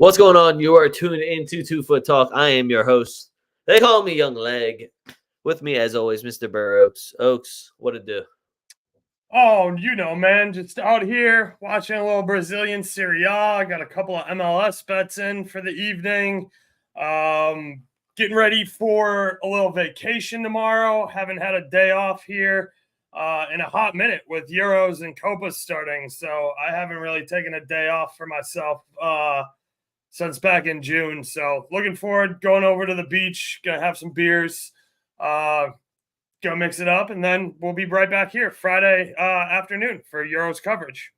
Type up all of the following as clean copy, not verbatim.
What's going on? You are tuned into Two Foot Talk. I am your host. They call me Young Leg. With me, as always, Mr. BurrOaks. Oaks, what it do? Oh, man, just out here watching a little Brazilian Serie A. I got a couple of MLS bets in for the evening. Getting ready for a little vacation tomorrow. Haven't had a day off here in a hot minute with Euros and Copa starting. So I haven't really taken a day off for myself since back in June. So looking forward, going over to the beach, gonna have some beers, go mix it up, and then we'll be right back here Friday afternoon for Euros coverage.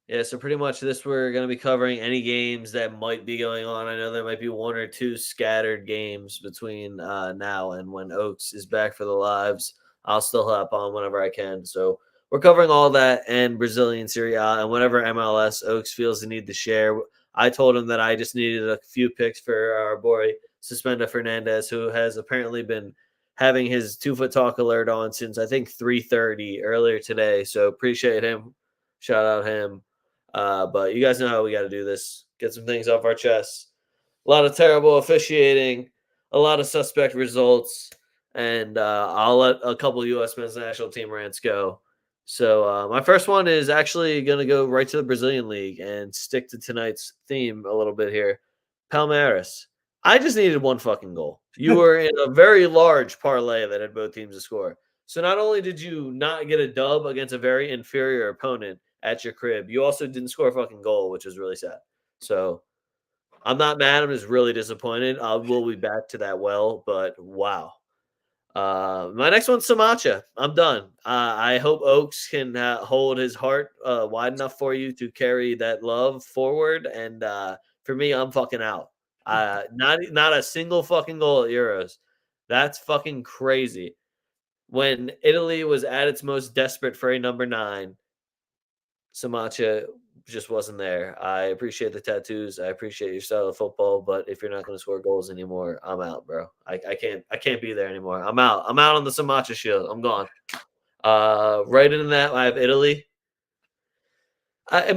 Yeah, so pretty much we're going to be covering any games that might be going on. I know there might be one or two scattered games between now and when Oaks is back for the lives. I'll still hop on whenever I can. So we're covering all that and Brazilian Serie A and whatever MLS Oaks feels the need to share. I told him that I just needed a few picks for our boy Suspenda Fernandez, who has apparently been having his 2 Foot Talk alert on since I think 3:30 earlier today. So appreciate him. Shout out him. But you guys know how we got to do this. Get some things off our chests. A lot of terrible officiating, a lot of suspect results, and I'll let a couple of U.S. men's national team rants go. So my first one is actually going to go right to the Brazilian League and stick to tonight's theme a little bit here. Palmeiras. I just needed one fucking goal. You were in a very large parlay that had both teams to score. So not only did you not get a dub against a very inferior opponent at your crib, you also didn't score a fucking goal, which is really sad. So I'm not mad. I'm just really disappointed. We'll be back to that but wow. My next one's Samacha. I'm done. I hope Oaks can hold his heart wide enough for you to carry that love forward. And for me, I'm fucking out. Not a single fucking goal at Euros. That's fucking crazy. When Italy was at its most desperate for a number 9, Samacha just wasn't there. I appreciate the tattoos. I appreciate your style of football, but if you're not going to score goals anymore, I'm out, bro. I can't be there anymore. I'm out. I'm out on the Samacha shield. I'm gone. Right into that, I have Italy.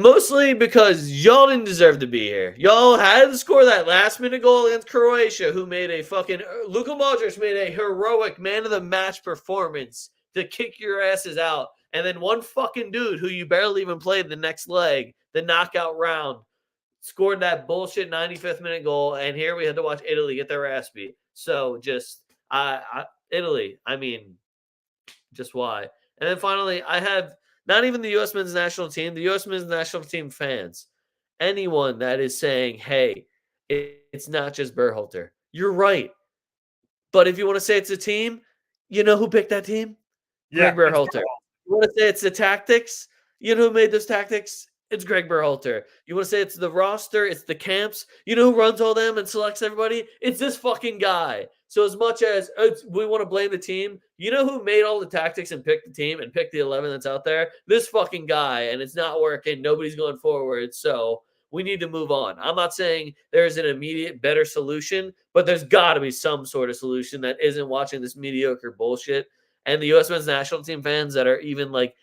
Mostly because y'all didn't deserve to be here. Y'all had to score that last-minute goal against Croatia, who made a fucking Luka Modric made a heroic man-of-the-match performance to kick your asses out. And then one fucking dude who you barely even played the next leg, the knockout round, scored that bullshit 95th minute goal. And here we had to watch Italy get their ass beat. So just Italy. I mean, just why? And then finally, I have not even the U.S. men's national team, the U.S. men's national team fans, anyone that is saying, hey, it's not just Berhalter. You're right. But if you want to say it's a team, you know who picked that team? Yeah, Greg Berhalter. You want to say it's the tactics? You know who made those tactics? It's Greg Berhalter. You want to say it's the roster? It's the camps? You know who runs all them and selects everybody? It's this fucking guy. So as much as we want to blame the team, you know who made all the tactics and picked the team and picked the 11 that's out there? This fucking guy, and it's not working. Nobody's going forward, so we need to move on. I'm not saying there's an immediate better solution, but there's got to be some sort of solution that isn't watching this mediocre bullshit. And the U.S. men's national team fans that are even like,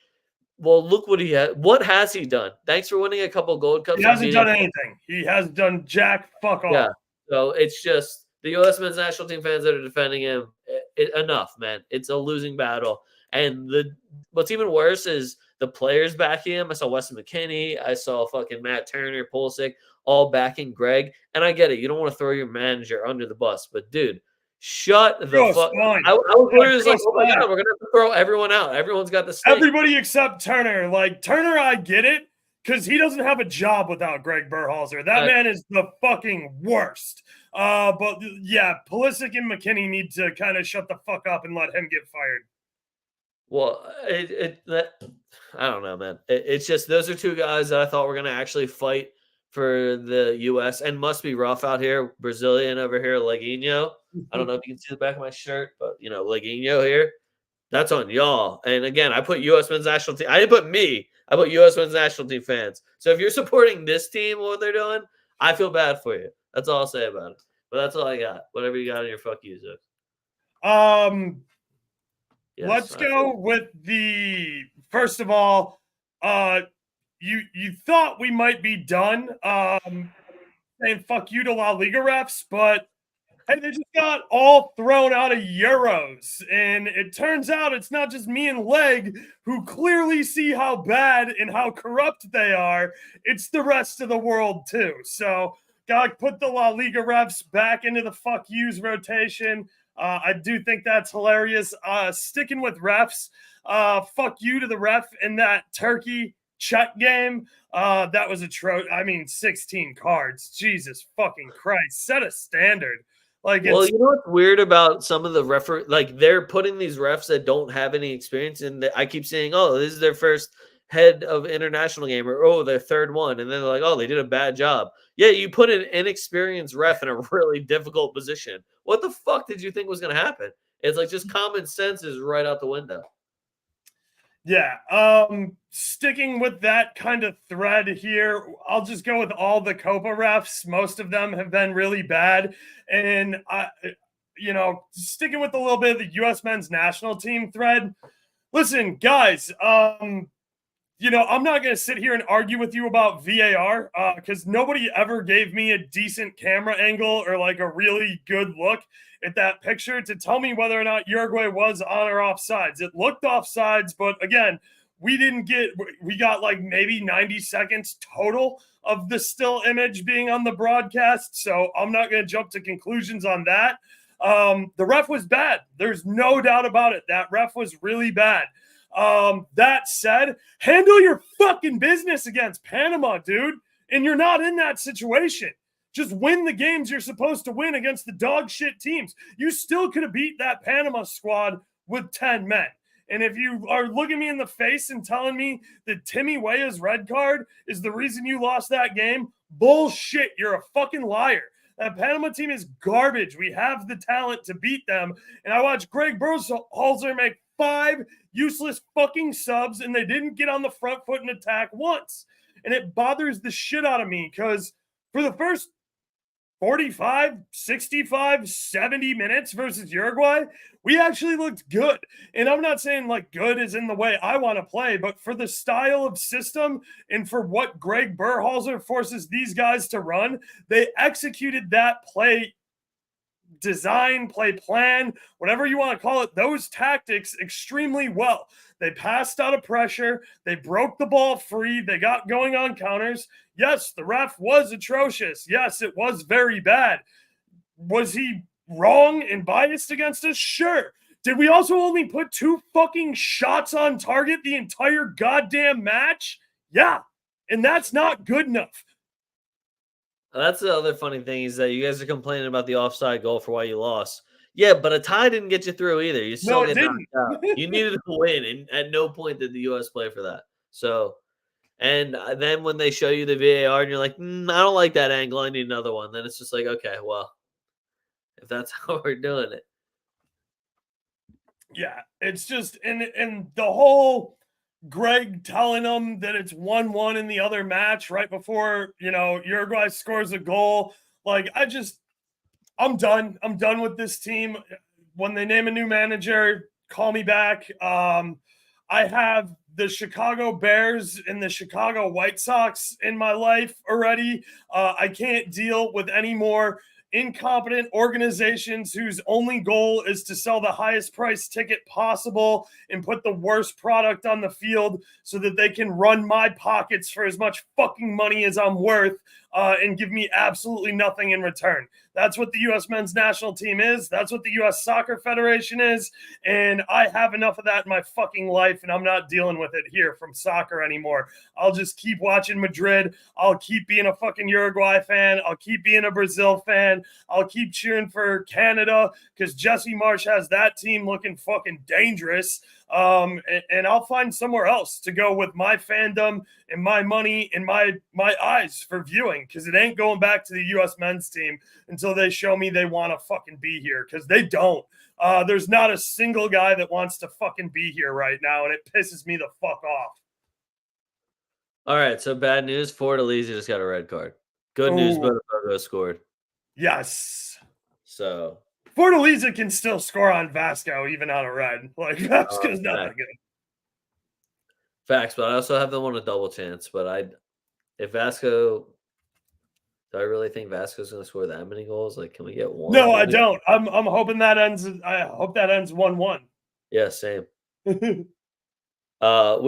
well, look what he had. What has he done? Thanks for winning a couple Gold Cups. He hasn't done anything. He has done jack fuck all. Yeah. So it's just the U.S. men's national team fans that are defending him. Enough, man. It's a losing battle. And what's even worse is the players backing him. I saw Weston McKennie. I saw fucking Matt Turner, Pulisic, all backing Greg. And I get it. You don't want to throw your manager under the bus. But, dude, shut the fuck up. I was literally like, oh, my God, we're going to have to throw everyone out. Everyone's got the stink. Everybody except Turner. Like, Turner, I get it, because he doesn't have a job without Greg Berhalter. That man is the fucking worst. But, yeah, Pulisic and McKennie need to kind of shut the fuck up and let him get fired. Well, I don't know, man. It's just those are two guys that I thought were going to actually fight for the U.S. and must be rough out here. Brazilian over here, Leguinho. I don't know if you can see the back of my shirt, but, Leguinho here. That's on y'all. And, again, I put U.S. men's national team. I didn't put me. I put U.S. men's national team fans. So if you're supporting this team, what they're doing, I feel bad for you. That's all I'll say about it. But that's all I got. Whatever you got in your fuck yous. Yes, let's go with the first of all. You thought we might be done saying fuck you to La Liga refs, but hey, they just got all thrown out of Euros. And it turns out it's not just me and Leg who clearly see how bad and how corrupt they are. It's the rest of the world too. So gotta put the La Liga refs back into the fuck yous rotation. I do think that's hilarious. Sticking with refs, fuck you to the ref in that Turkey Czech game. That was atrocious. I mean, 16 cards. Jesus fucking Christ. Set a standard. Like, Well, it's you know what's weird about some of the like they're putting these refs that don't have any experience, and I keep saying, "Oh, this is their first head of international game," or "Oh, their third one," and then they're like, "Oh, they did a bad job." Yeah, you put an inexperienced ref in a really difficult position. What the fuck did you think was going to happen? It's like just common sense is right out the window. yeah. Sticking with that kind of thread here, I'll just go with all the Copa refs. Most of them have been really bad, and sticking with a little bit of the U.S. men's national team thread. Listen, guys, I'm not going to sit here and argue with you about VAR because nobody ever gave me a decent camera angle or like a really good look at that picture to tell me whether or not Uruguay was on or offsides. It looked offsides, but again, we got like maybe 90 seconds total of the still image being on the broadcast. So I'm not going to jump to conclusions on that. The ref was bad. There's no doubt about it. That ref was really bad. That said, handle your fucking business against Panama, dude. And you're not in that situation. Just win the games you're supposed to win against the dog shit teams. You still could have beat that Panama squad with 10 men. And if you are looking me in the face and telling me that Timmy Weah's red card is the reason you lost that game, bullshit. You're a fucking liar. That Panama team is garbage. We have the talent to beat them. And I watched Greg Berhalter make 5 useless fucking subs, and they didn't get on the front foot and attack once. And it bothers the shit out of me because for the first 45, 65, 70 minutes versus Uruguay, we actually looked good. And I'm not saying like good is in the way I want to play, but for the style of system and for what Greg Berhalter forces these guys to run, they executed that play design, play plan, whatever you want to call it, those tactics extremely well. They passed out of pressure. They broke the ball free. They got going on counters. Yes, the ref was atrocious. Yes, it was very bad. Was he wrong and biased against us? Sure. Did we also only put 2 fucking shots on target the entire goddamn match? Yeah. And that's not good enough. That's the other funny thing is that you guys are complaining about the offside goal for why you lost. Yeah, but a tie didn't get you through either. You still get knocked out. You needed to win, and at no point did the U.S. play for that. So, and then when they show you the VAR and you're like, I don't like that angle. I need another one. Then it's just like, okay, well, if that's how we're doing it. Yeah, it's just and the whole Greg telling them that it's 1-1 in the other match right before, Uruguay scores a goal. Like, I'm done. I'm done with this team. When they name a new manager, call me back. I have the Chicago Bears and the Chicago White Sox in my life already. I can't deal with any more incompetent organizations whose only goal is to sell the highest price ticket possible and put the worst product on the field so that they can run my pockets for as much fucking money as I'm worth and give me absolutely nothing in return. That's what the U.S. men's national team is. That's what the U.S. Soccer Federation is. And I have enough of that in my fucking life, and I'm not dealing with it here from soccer anymore. I'll just keep watching Madrid. I'll keep being a fucking Uruguay fan. I'll keep being a Brazil fan. I'll keep cheering for Canada because Jesse Marsh has that team looking fucking dangerous. And I'll find somewhere else to go with my fandom and my money and my eyes for viewing because it ain't going back to the U.S. men's team until they show me they want to fucking be here because they don't. There's not a single guy that wants to fucking be here right now, and it pisses me the fuck off. All right, so bad news. Fortaleza just got a red card. Good news, Botafogo scored. Yes. So Fortaleza can still score on Vasco even on a red. Like, Vasco's not that good. Facts, but I also have them on a double chance. But if Vasco Do I really think Vasco's going to score that many goals? Like, can we get one? No, I Maybe? don't. I'm hoping that ends. I hope that ends 1-1. Yeah, same. We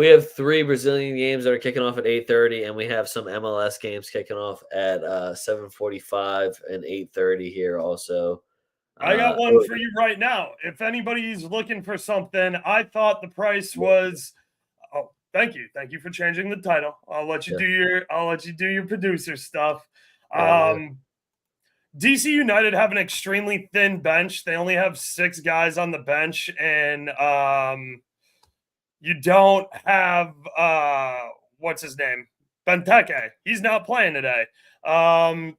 have 3 Brazilian games that are kicking off at 8:30, and we have some MLS games kicking off at 7:45 and 8:30 here also. I got one Oh, for you right now. If anybody's looking for something, I thought the price was. Oh, thank you for changing the title. I'll let you yeah, do your producer stuff. yeah. DC United have an extremely thin bench. They only have 6 guys on the bench, and you don't have what's his name? Benteke. He's not playing today.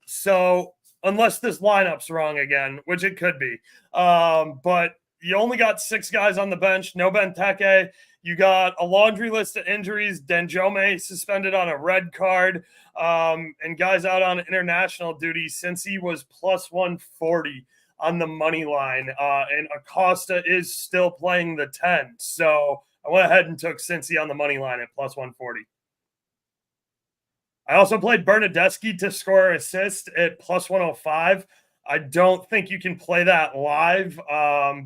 So unless this lineup's wrong again, which it could be. But you only got 6 guys on the bench, no Benteke. You got a laundry list of injuries. Denjome suspended on a red card, and guys out on international duty since he was plus 140 on the money line. And Acosta is still playing the 10. So I went ahead and took Cincy on the money line at plus 140. I also played Bernadeschi to score assist at plus 105. I don't think you can play that live,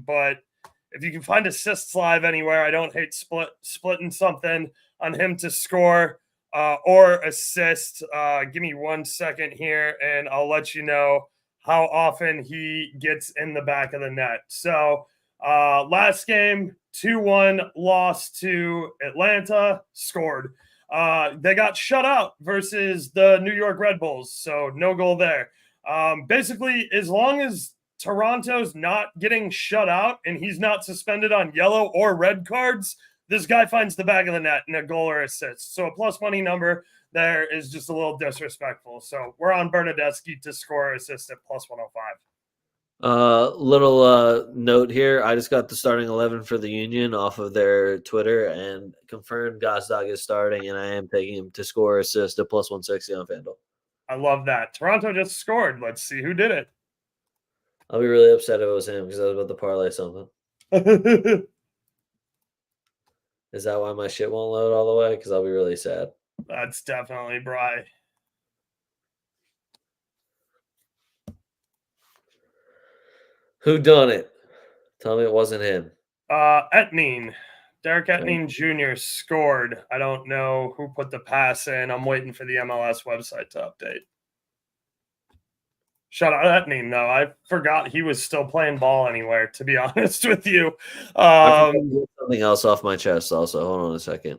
but if you can find assists live anywhere, I don't hate splitting something on him to score or assist. Give me 1 second here, and I'll let you know how often he gets in the back of the net. So last game, 2-1 loss to Atlanta, scored. They got shut out versus the New York Red Bulls, so no goal there. Basically, as long as Toronto's not getting shut out and he's not suspended on yellow or red cards, this guy finds the back of the net in a goal or assist. So a plus money number there is just a little disrespectful. So we're on Bernadeschi to score or assist at plus 105. Little note here. I just got the starting 11 for the Union off of their Twitter and confirmed Gazdag is starting, and I am taking him to score assist at plus 160 on FanDuel. I love that. Toronto just scored. Let's see who did it. I'll be really upset if it was him because I was about to parlay something. Is that why my shit won't load all the way? Because I'll be really sad. That's definitely Bry. Who done it? Tell me it wasn't him. Etnine. Derek Etnine Jr. scored. I don't know who put the pass in. I'm waiting for the MLS website to update. Shout out Etnine, though. I forgot he was still playing ball anywhere, to be honest with you. I forgot to get something else off my chest also. Hold on a second.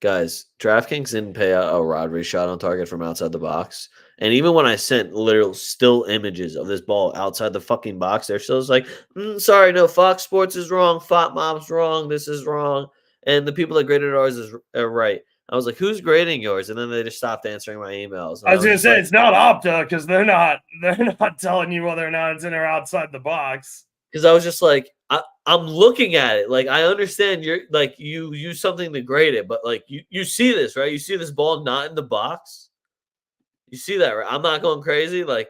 Guys, DraftKings didn't pay a Rodri shot on target from outside the box. And even when I sent literal still images of this ball outside the fucking box, they're still like, sorry, no, Fox Sports is wrong. Fat Mob's wrong. This is wrong. And the people that graded ours are right. I was like, who's grading yours? And then they just stopped answering my emails. I was going to say, it's not Opta because they're not telling you whether or not it's in or outside the box. Because I was just like, I'm looking at it. Like, I understand you're like, you use something to grade it, but like, you see this, right? You see this ball not in the box. You see that, right? I'm not going crazy. Like,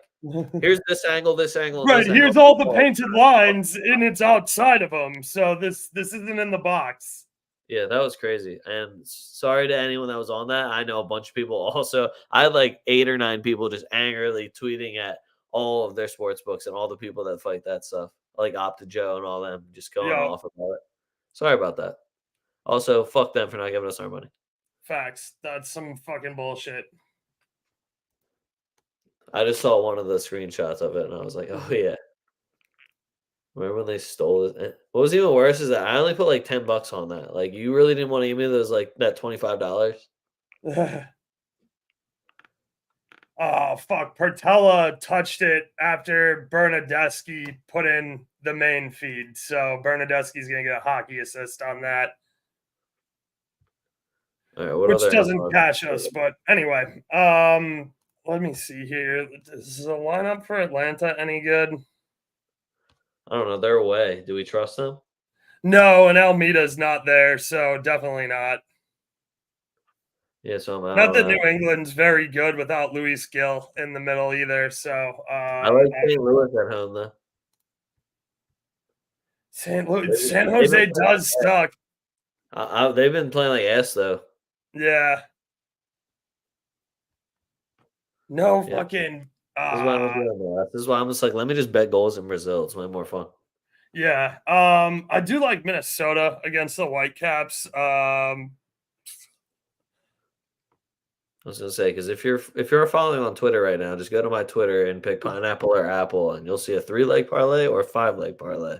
here's this angle, this angle. Right. This here's angle. all the painted lines, and it's outside of them. So this isn't in the box. Yeah, that was crazy. And sorry to anyone that was on that. I know a bunch of people also. I had like 8 or 9 people just angrily tweeting at all of their sports books and all the people that fight that stuff, like Opta Joe and all them, just going off about it. Sorry about that. Also, fuck them for not giving us our money. Facts. That's some fucking bullshit. I just saw one of the screenshots of it, and I was like, oh, yeah. Remember when they stole it? What was even worse is that I only put like $10 on that. Like, you really didn't want to give me those, like, that $25? Oh, fuck. Pertella touched it after Bernadeschi put in the main feed. So Bernadeschi's going to get a hockey assist on that. All right, what which other doesn't catch us. But anyway, let me see here. Is the lineup for Atlanta any good? I don't know. They're away. Do we trust them? No, and Almeida's not there, so definitely not. Yeah, so I'm out. Not that New England's very good without Luis Gill in the middle either. So I like St. Louis at home though. San Jose does suck. They've been playing like ass though. Yeah. No Yeah, fucking. this is why I'm doing that. This is why I'm just like, let me just bet goals in Brazil. It's way more fun. Yeah. I do like Minnesota against the Whitecaps. I was gonna say because if you're following on Twitter right now, just go to my Twitter and pick pineapple or apple, and you'll see a 3-leg parlay or a 5-leg parlay.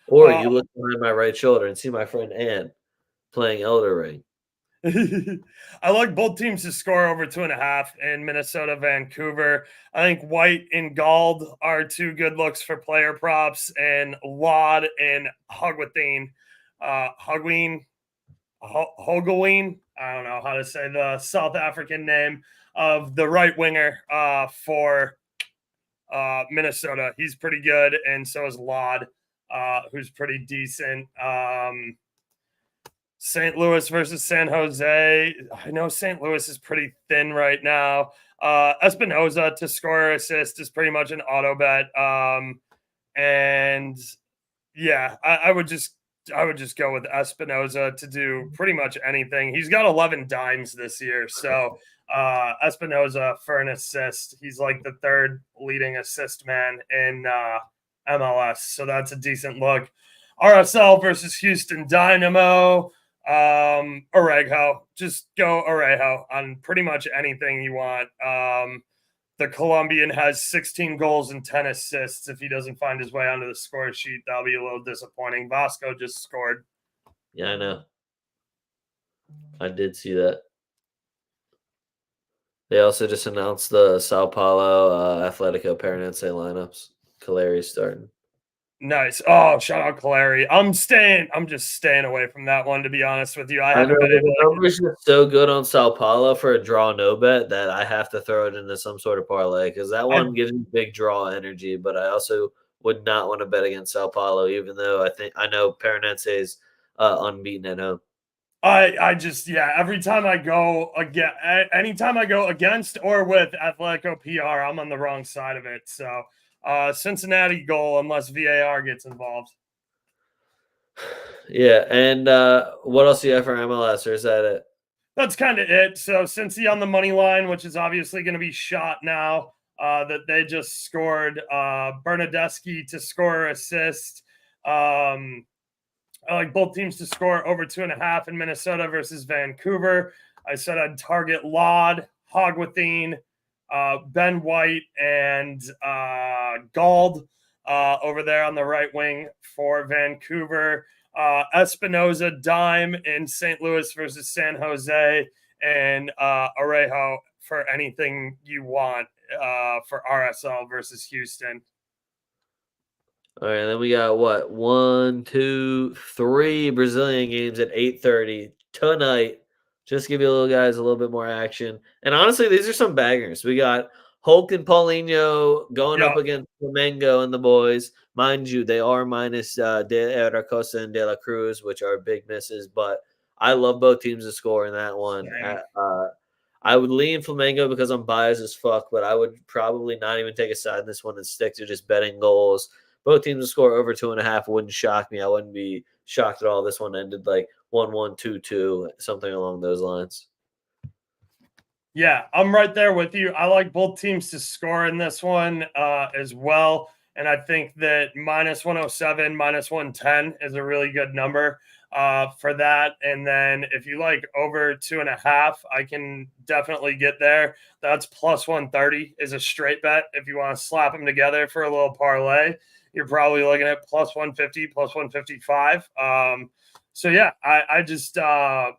Or uh, you look behind my right shoulder and see my friend Ann playing Elder Ring. I like both teams to score over 2.5 in Minnesota, Vancouver. I think White and Gald are two good looks for player props, and Laud and Hogwithin, Hogween. I don't know how to say the South African name of the right winger for Minnesota. He's pretty good, and so is Laud, who's pretty decent. St. Louis versus San Jose. I know St. Louis is pretty thin right now. Espinoza to score or assist is pretty much an auto bet. And yeah, I would just go with Espinoza to do pretty much anything. He's got 11 dimes this year, so Espinoza for an assist. He's like the third leading assist man in MLS, so that's a decent look. RSL versus Houston Dynamo. Orejo, just go Orejo on pretty much anything you want. The Colombian has 16 goals and 10 assists. If he doesn't find his way onto the score sheet, that'll be a little disappointing. Vasco just scored. Yeah, I know. I did see that. They also just announced the Sao Paulo Atletico Paranaense lineups. Caleri's starting. Nice. Oh, shout out Caleri. I'm just staying away from that one, to be honest with you. I I know haven't been able the to. numbers are so good on Sao Paulo for a draw no bet that I have to throw it into some sort of parlay because that I, one gives me big draw energy. But I also would not want to bet against Sao Paulo, even though I know Paranense is unbeaten at home. I just, yeah, every time I go again, anytime I go against or with Atletico PR, I'm on the wrong side of it. So, Cincinnati goal unless VAR gets involved. Yeah, and what else do you have for MLS, or is that it? That's kind of it. So, Cincy on the money line, which is obviously going to be shot now, that they just scored. Bernadeschi to score assist. I like both teams to score over 2.5 in Minnesota versus Vancouver. I said I'd target Laud, Hogwithin, Ben White, and Gald over there on the right wing for Vancouver. Espinoza, dime in St. Louis versus San Jose, and Orejo for anything you want for RSL versus Houston. All right, then we got what 1, 2, 3 Brazilian games at 8:30 tonight. Just give you little guys a little bit more action. And honestly, these are some bangers. We got Hulk and Paulinho going Yeah, up against Flamengo and the boys. Mind you, they are minus De Aracosta and De La Cruz, which are big misses. But I love both teams to score in that one. same. I would lean Flamengo because I'm biased as fuck, but I would probably not even take a side in this one and stick to just betting goals. Both teams to score over 2.5 wouldn't shock me. I wouldn't be shocked at all. This one ended like 1-1, 2-2, something along those lines. Yeah, I'm right there with you. I like both teams to score in this one as well. And I think that minus 107, minus 110 is a really good number for that. And then if you like over 2.5, I can definitely get there. That's plus 130 is a straight bet. If you want to slap them together for a little parlay, you're probably looking at plus 150, plus 155. So yeah, I just I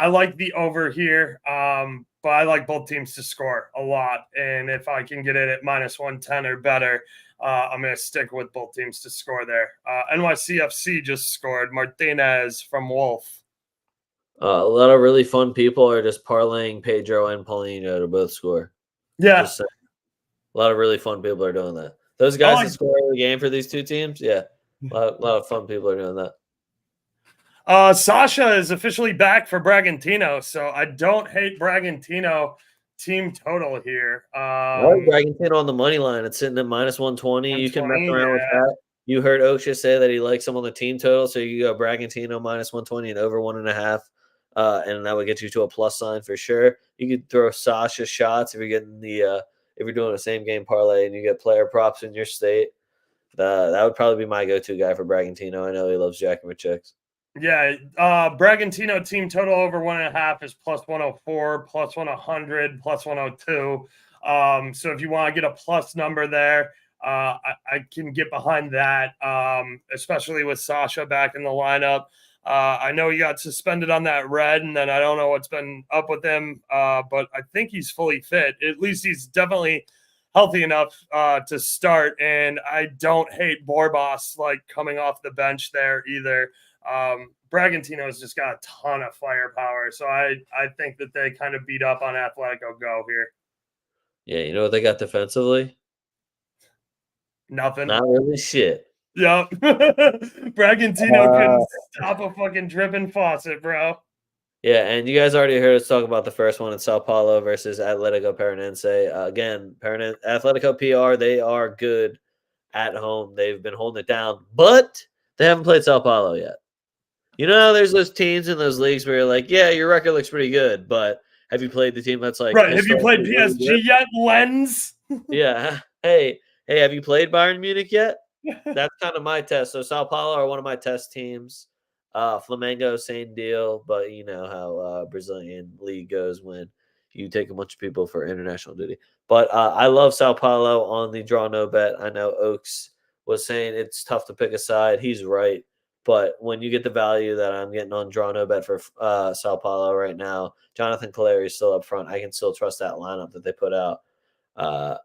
like the over here, but I like both teams to score a lot. And if I can get it at minus 110 or better, I'm going to stick with both teams to score there. NYCFC just scored. Martinez from Wolf. A lot of really fun people are just parlaying Pedro and Paulinho to both score. Yeah. Just saying. A lot of really fun people are doing that. Those guys that score every game for these two teams, yeah. A lot of fun people are doing that. Sasha is officially back for Bragantino, so I don't hate Bragantino team total here. I like Bragantino on the money line. It's sitting at minus 120. You can mess around with that. You heard Oksha say that he likes him on the team total, so you go Bragantino minus 120 and over 1.5. and that would get you to a plus sign for sure. You could throw Sasha shots if you're getting if you're doing a same game parlay and you get player props in your state. That would probably be my go-to guy for Bragantino. I know he loves jacking with chicks. Yeah, Bragantino team total over 1.5 is plus 104, plus 100, plus 102. So if you want to get a plus number there, I can get behind that, especially with Sasha back in the lineup. I know he got suspended on that red, and then I don't know what's been up with him, but I think he's fully fit. At least he's definitely healthy enough to start, and I don't hate Borbas like coming off the bench there either. Bragantino's just got a ton of firepower, so I think that they kind of beat up on Atletico Go here. Yeah, you know what they got defensively? Nothing. Not really shit. Yep. Bragantino couldn't stop a fucking dripping faucet, bro. Yeah, and you guys already heard us talk about the first one in Sao Paulo versus Atletico Paranense. Again, Atletico PR, they are good at home. They've been holding it down, but they haven't played Sao Paulo yet. You know, how there's those teams in those leagues where you're like, yeah, your record looks pretty good, but have you played the team that's like Right. Have you played historically really good? PSG yet, Lens? Yeah. Hey, have you played Bayern Munich yet? That's kind of my test. So Sao Paulo are one of my test teams. Flamengo, same deal, but you know how Brazilian league goes when you take a bunch of people for international duty. But I love Sao Paulo on the draw no bet. I know Oaks was saying it's tough to pick a side. He's right. But when you get the value that I'm getting on draw no bet for Sao Paulo right now, Jonathan Calleri is still up front. I can still trust that lineup that they put out. Uh,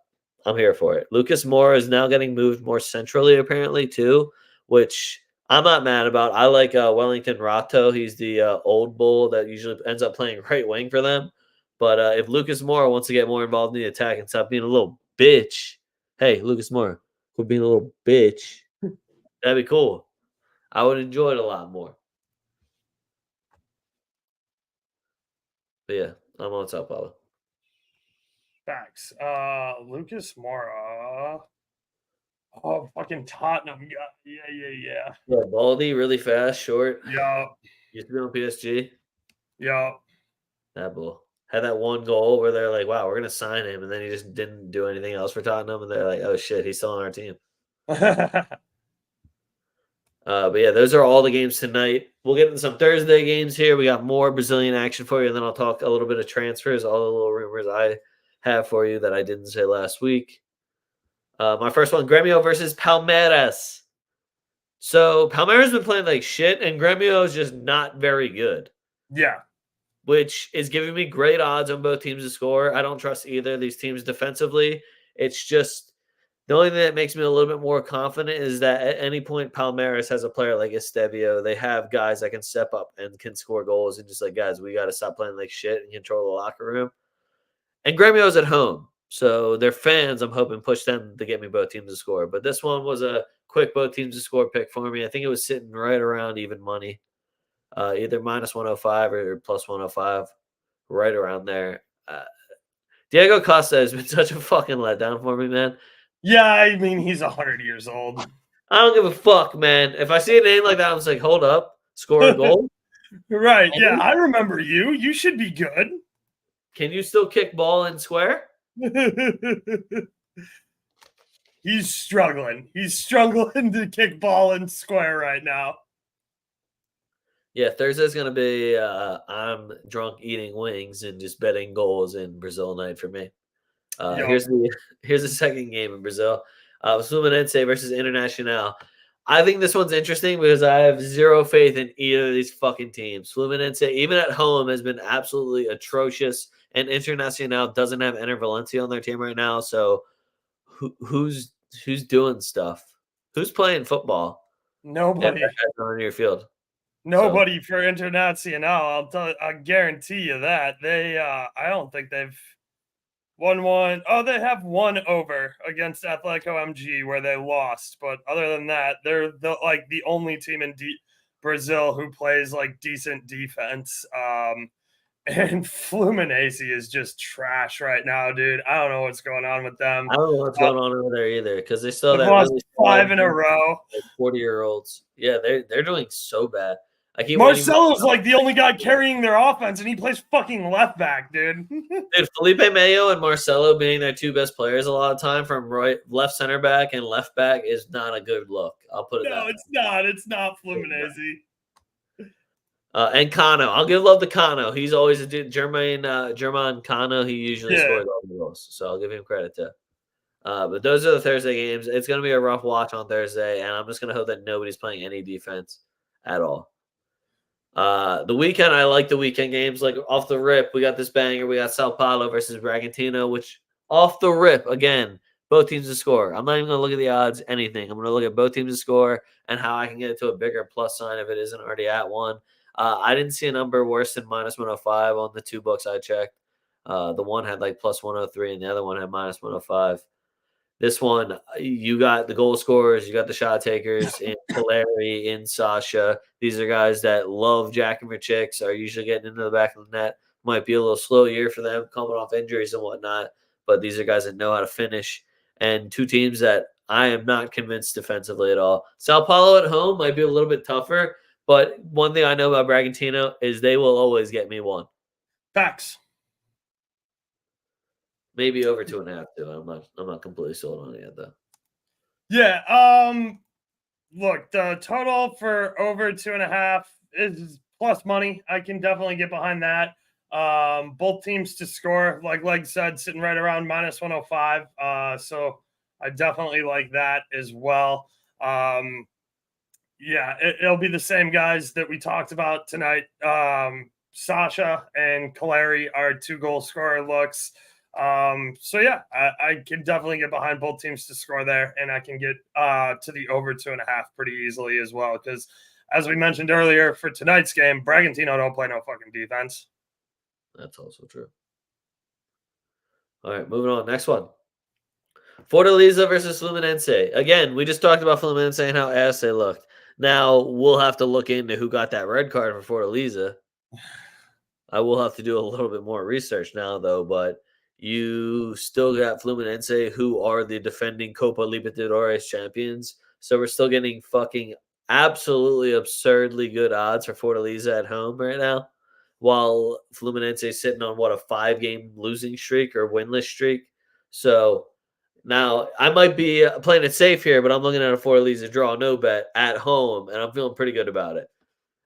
I'm here for it. Lucas Moura is now getting moved more centrally, apparently, too, which I'm not mad about. I like Wellington Rato. He's the old bull that usually ends up playing right wing for them. But if Lucas Moura wants to get more involved in the attack and stop being a little bitch, hey, Lucas Moura, quit being a little bitch. That'd be cool. I would enjoy it a lot more. But yeah, I'm on Sao Paulo. Facts. Lucas Moura. Oh, fucking Tottenham. Yeah. Yeah, Baldy, really fast, short. Yeah. Used to be on PSG. Yeah. That bull had that one goal where they're like, "Wow, we're gonna sign him," and then he just didn't do anything else for Tottenham, and they're like, "Oh shit, he's still on our team." But yeah, those are all the games tonight. We'll get into some Thursday games here. We got more Brazilian action for you, and then I'll talk a little bit of transfers, all the little rumors I have for you that I didn't say last week. My first one, Grêmio versus Palmeiras. So Palmeiras been playing like shit, and Grêmio is just not very good. Yeah. Which is giving me great odds on both teams to score. I don't trust either of these teams defensively. It's just the only thing that makes me a little bit more confident is that at any point Palmeiras has a player like Estevio. They have guys that can step up and can score goals and just like, guys, we got to stop playing like shit and control the locker room. And Gremio's at home. So their fans, I'm hoping, push them to get me both teams to score. But this one was a quick both teams to score pick for me. I think it was sitting right around even money. Either minus 105 or plus 105, right around there. Diego Costa has been such a fucking letdown for me, man. Yeah, I mean, he's 100 years old. I don't give a fuck, man. If I see a name like that, I'm just like, hold up, score a goal. Right. Yeah, I remember you. You should be good. Can you still kick ball in square? He's struggling. He's struggling to kick ball in square right now. Yeah, Thursday's gonna be I'm drunk eating wings and just betting goals in Brazil night for me. Here's the second game in Brazil. Fluminense versus Internacional. I think this one's interesting because I have zero faith in either of these fucking teams. Fluminense, even at home, has been absolutely atrocious, and Internacional doesn't have Enter Valencia on their team right now. So who's doing stuff? Who's playing football? Nobody. On your field. Nobody for Internacional. I guarantee you that. I don't think they've won one. Oh, they have one over against Atletico MG where they lost. But other than that, they're the only team in Brazil who plays like decent defense. And Fluminense is just trash right now, dude. I don't know what's going on with them. I don't know what's going on over there either because they still they've that lost really 5 in a row. like 40-year-olds. Yeah, they're doing so bad. Marcelo's like the only guy carrying their offense, and he plays fucking left back, dude. Dude, Felipe Mayo and Marcelo being their two best players a lot of time from left center back and left back is not a good look. I'll put it that way. It's not. It's not Fluminense. And Cano. I'll give love to Cano. He's always a dude. German Cano. He usually scores all the goals. So I'll give him credit too. But those are the Thursday games. It's going to be a rough watch on Thursday, and I'm just going to hope that nobody's playing any defense at all. The weekend, I like the weekend games. Like off the rip, we got this banger. We got Sao Paulo versus Bragantino, which off the rip, again, both teams to score. I'm not even going to look at the odds, anything. I'm going to look at both teams to score and how I can get it to a bigger plus sign if it isn't already at one. I didn't see a number worse than minus 105 on the two books I checked. The one had like plus 103 and the other one had minus 105. This one, you got the goal scorers, you got the shot takers in Caleri, in Sasha. These are guys that love jacking for chicks, are usually getting into the back of the net. Might be a little slow year for them coming off injuries and whatnot, but these are guys that know how to finish. And two teams that I am not convinced defensively at all. Sao Paulo at home might be a little bit tougher, but one thing I know about Bragantino is they will always get me one. Facts. Maybe over 2.5 too. I'm not completely sold on it yet though. Yeah. Look, the total for over 2.5 is plus money. I can definitely get behind that. Both teams to score, like Leg said, sitting right around minus 105. So I definitely like that as well. Yeah, it'll be the same guys that we talked about tonight. Sasha and Caleri are 2 goal scorer looks. So yeah, I can definitely get behind both teams to score there, and I can get to the over 2.5 pretty easily as well. Because as we mentioned earlier, for tonight's game, Bragantino don't play no fucking defense. That's also true. All right, moving on. Next one. Fortaleza versus Fluminense. Again, we just talked about Fluminense and how ass they looked. Now we'll have to look into who got that red card for Fortaleza. I will have to do a little bit more research now, though, but you still got Fluminense, who are the defending Copa Libertadores champions. So we're still getting fucking absolutely absurdly good odds for Fortaleza at home right now, while Fluminense is sitting on, what, a 5-game losing streak or winless streak. So now I might be playing it safe here, but I'm looking at a Fortaleza draw no bet at home, and I'm feeling pretty good about it.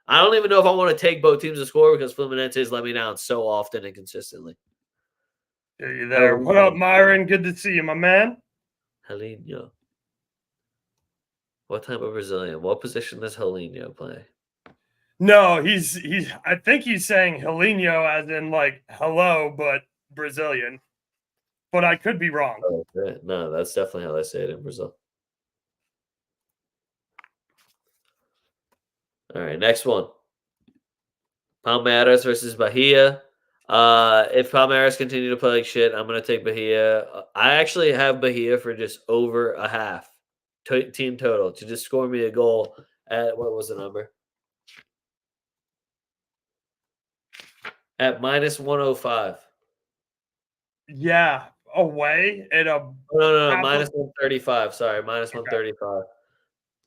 I don't even know if I want to take both teams to score because Fluminense has let me down so often and consistently. Are you there? What up, Myron? Good to see you, my man. Helinho. What type of Brazilian? What position does Helinho play? No, he's. I think he's saying Helinho as in like hello, but Brazilian. But I could be wrong. Oh, okay. No, that's definitely how they say it in Brazil. All right, next one. Palmeiras versus Bahia. If Palmeiras continue to play like shit, I'm going to take Bahia. I actually have Bahia for just over a half team total to just score me a goal at, what was the number? At minus 105. Yeah, away at a no, minus 135. Sorry, minus 135.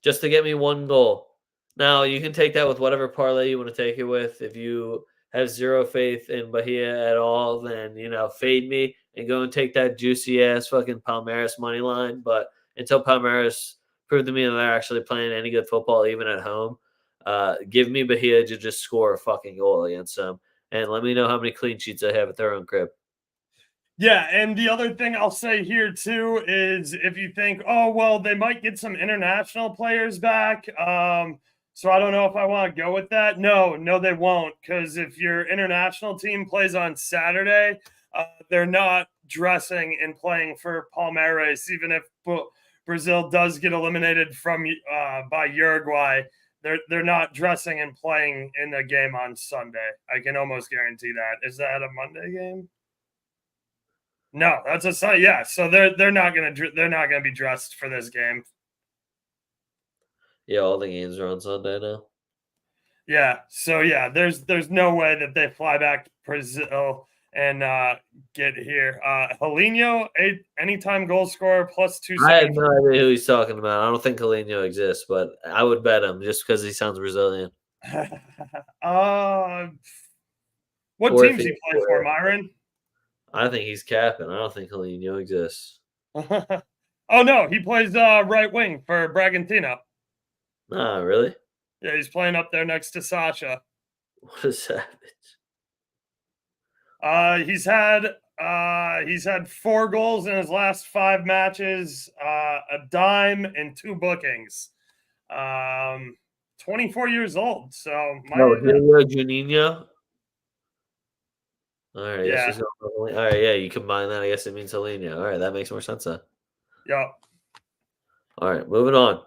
Just to get me one goal. Now, you can take that with whatever parlay you want to take it with. If you have zero faith in Bahia at all, then, fade me and go and take that juicy-ass fucking Palmeiras money line. But until Palmeiras prove to me that they're actually playing any good football, even at home, give me Bahia to just score a fucking goal against them. And let me know how many clean sheets they have at their own crib. Yeah, and the other thing I'll say here, too, is if you think, oh, well, they might get some international players back, so I don't know if I want to go with that. No, they won't, because if your international team plays on Saturday, they're not dressing and playing for Palmeiras, even if Brazil does get eliminated from by Uruguay. They're not dressing and playing in the game on Sunday. I can almost guarantee that. Is that a Monday game? No, that's a Sunday. Yeah, so they're not gonna be dressed for this game. Yeah, all the games are on Sunday now. Yeah, so yeah, there's no way that they fly back to Brazil and get here. Helinho, anytime goal scorer plus 270. I have no idea who he's talking about. I don't think Helinho exists, but I would bet him just because he sounds Brazilian. What Or if teams he's he play for, Myron? I think he's capping. I don't think Juninho exists. Oh no, he plays right wing for Bragantino. Nah, really? Yeah, he's playing up there next to Sasha. What is that? He's had 4 goals in his last 5 matches, a dime and 2 bookings. 24 years old. So No, here we go, Juninho. All right, yeah, all right, yeah, you combine that. I guess it means Juninho. All right, that makes more sense then. yeah. All right, moving on.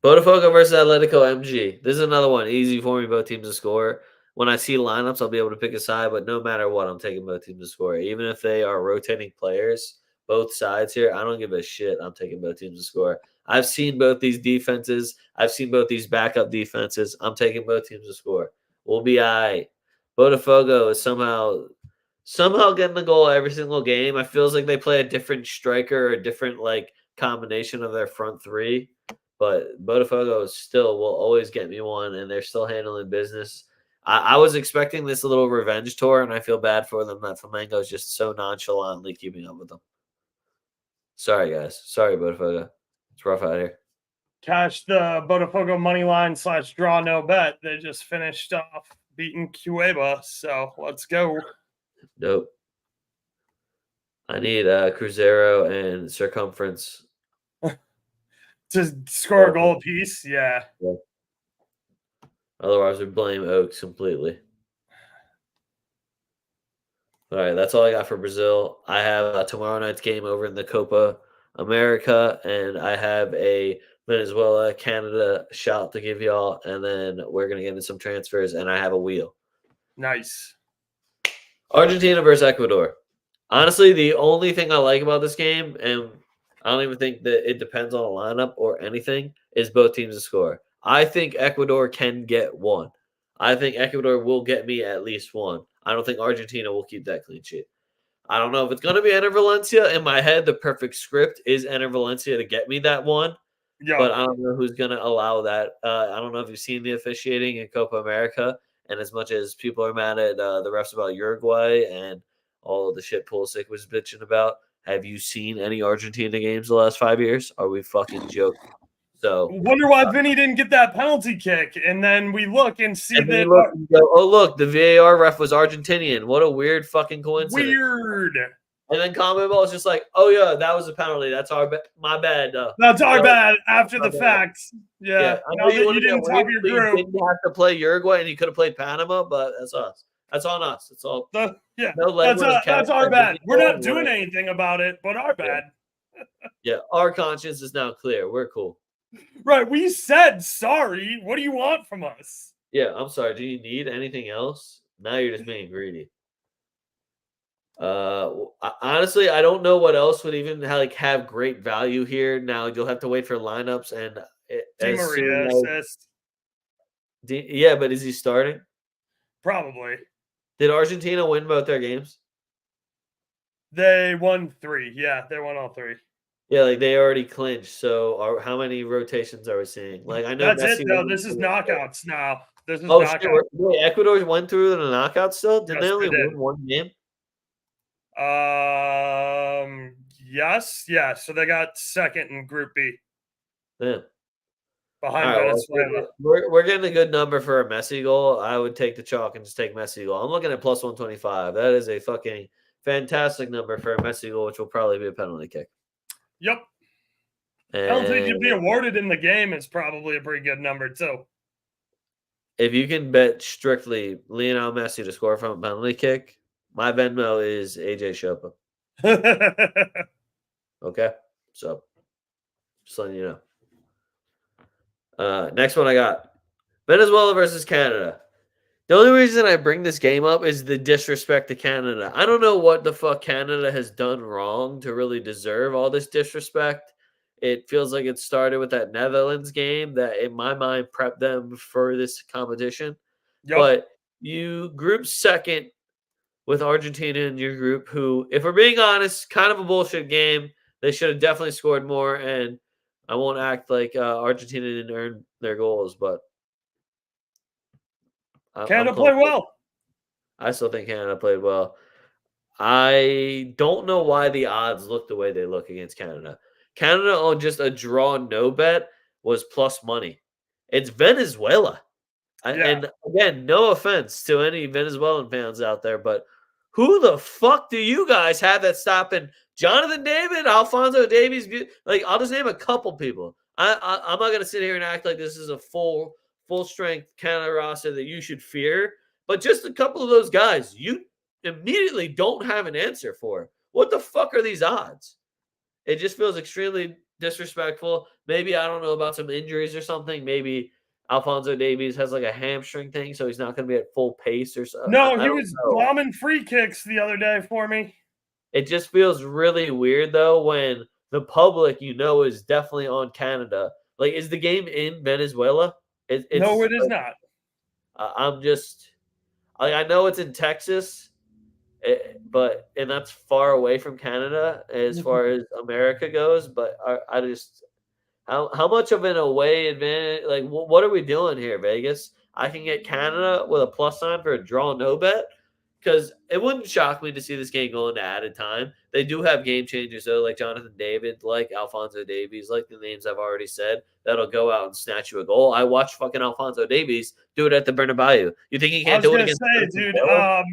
Botafogo versus Atletico MG. This is another one. Easy for me, both teams to score. When I see lineups, I'll be able to pick a side, but no matter what, I'm taking both teams to score. Even if they are rotating players, both sides here, I don't give a shit. I'm taking both teams to score. I've seen both these defenses. I've seen both these backup defenses. I'm taking both teams to score. We'll be all right. Botafogo is somehow getting the goal every single game. I feels like they play a different striker or a different combination of their front three. But Botafogo still will always get me one, and they're still handling business. I was expecting this little revenge tour, and I feel bad for them that Flamengo is just so nonchalantly keeping up with them. Sorry, guys. Sorry, Botafogo. It's rough out here. Cash the Botafogo money line / draw no bet. They just finished off beating Cueva, so let's go. Nope. I need Cruzeiro and Circumference to score a goal apiece. Yeah. Otherwise, we blame Oaks completely. All right, that's all I got for Brazil. I have tomorrow night's game over in the Copa America, and I have a Venezuela Canada shot to give y'all, and then we're gonna get into some transfers, and I have a wheel. Nice. Argentina versus Ecuador. Honestly, the only thing I like about this game, and I don't even think that it depends on a lineup or anything, is both teams to score. I think Ecuador can get one. I think Ecuador will get me at least one. I don't think Argentina will keep that clean sheet. I don't know if it's going to be Enter Valencia. In my head, the perfect script is Enter Valencia to get me that one. Yeah. But I don't know who's going to allow that. I don't know if you've seen the officiating in Copa America. And as much as people are mad at the refs about Uruguay and all of the shit Pulisic was bitching about, have you seen any Argentina games the last 5 years? Are we fucking joking? So wonder why Vinny didn't get that penalty kick, and then we look and see and that. Look and go, oh look, the VAR ref was Argentinian. What a weird fucking coincidence. Weird. And then CONMEBOL is just like, oh yeah, that was a penalty. That's my bad. That's our bad after the fact. Yeah. I know know that you didn't top your group. You didn't have to play Uruguay and you could have played Panama, but that's us. That's on us. It's all. That's our bad. We're not doing anything about it, but our bad. Yeah, our conscience is now clear. We're cool. Right. We said sorry. What do you want from us? Yeah, I'm sorry. Do you need anything else? Now you're just being greedy. Honestly, I don't know what else would even have great value here. Now you'll have to wait for lineups and Di Maria assist. Yeah, but is he starting? Probably. Did Argentina win both their games? They won 3. Yeah, they won all 3. Yeah, they already clinched. So, how many rotations are we seeing? I know that's Messi it. No, this is knockouts now. This is knockouts. Shit, wait, Ecuador went through the knockouts still. Did they only win one game? Yes, yeah. So they got second in Group B. Yeah. Behind Venezuela. We're getting a good number for a Messi goal. I would take the chalk and just take Messi goal. I'm looking at plus 125. That is a fucking fantastic number for a Messi goal, which will probably be a penalty kick. Yep. Penalty to be awarded in the game is probably a pretty good number too. If you can bet strictly Lionel Messi to score from a penalty kick, my Venmo is AJ Chopa. Okay, so just letting you know. Next one I got Venezuela versus Canada. The only reason I bring this game up is the disrespect to Canada. I don't know what the fuck Canada has done wrong to really deserve all this disrespect. It feels like it started with that Netherlands game that, in my mind, prepped them for this competition. Yep. But you group second with Argentina in your group, who, if we're being honest, kind of a bullshit game. They should have definitely scored more, and I won't act like Argentina didn't earn their goals, but I'm Canada calling. played well. I still think Canada played well. I don't know why the odds look the way they look against Canada. Canada on just a draw no bet was plus money. It's Venezuela. Yeah. And again, no offense to any Venezuelan fans out there, but who the fuck do you guys have that's stopping Jonathan David, Alfonso Davies? Like, I'll just name a couple people. I'm not gonna sit here and act like this is a full strength Canada roster that you should fear, but just a couple of those guys you immediately don't have an answer for. What the fuck are these odds? It just feels extremely disrespectful. Maybe I don't know about some injuries or something. Maybe Alfonso Davies has like a hamstring thing, so he's not going to be at full pace or so. No, I he don't was know. bombing free kicks the other day for me. It just feels really weird though when the public, is definitely on Canada. Like, is the game in Venezuela? No, It's it is like, not. I'm just like, I know it's in Texas, but and that's far away from Canada as far as America goes. But I just how much of an away advantage? Like, what are we doing here, Vegas? I can get Canada with a plus sign for a draw no bet because it wouldn't shock me to see this game go into added time. They do have game changers though, like Jonathan David, like Alfonso Davies, like the names I've already said. That'll go out and snatch you a goal. I watched fucking Alfonso Davies do it at the Bernabeu. You think he I can't was do it gonna against say, dude, Venezuela?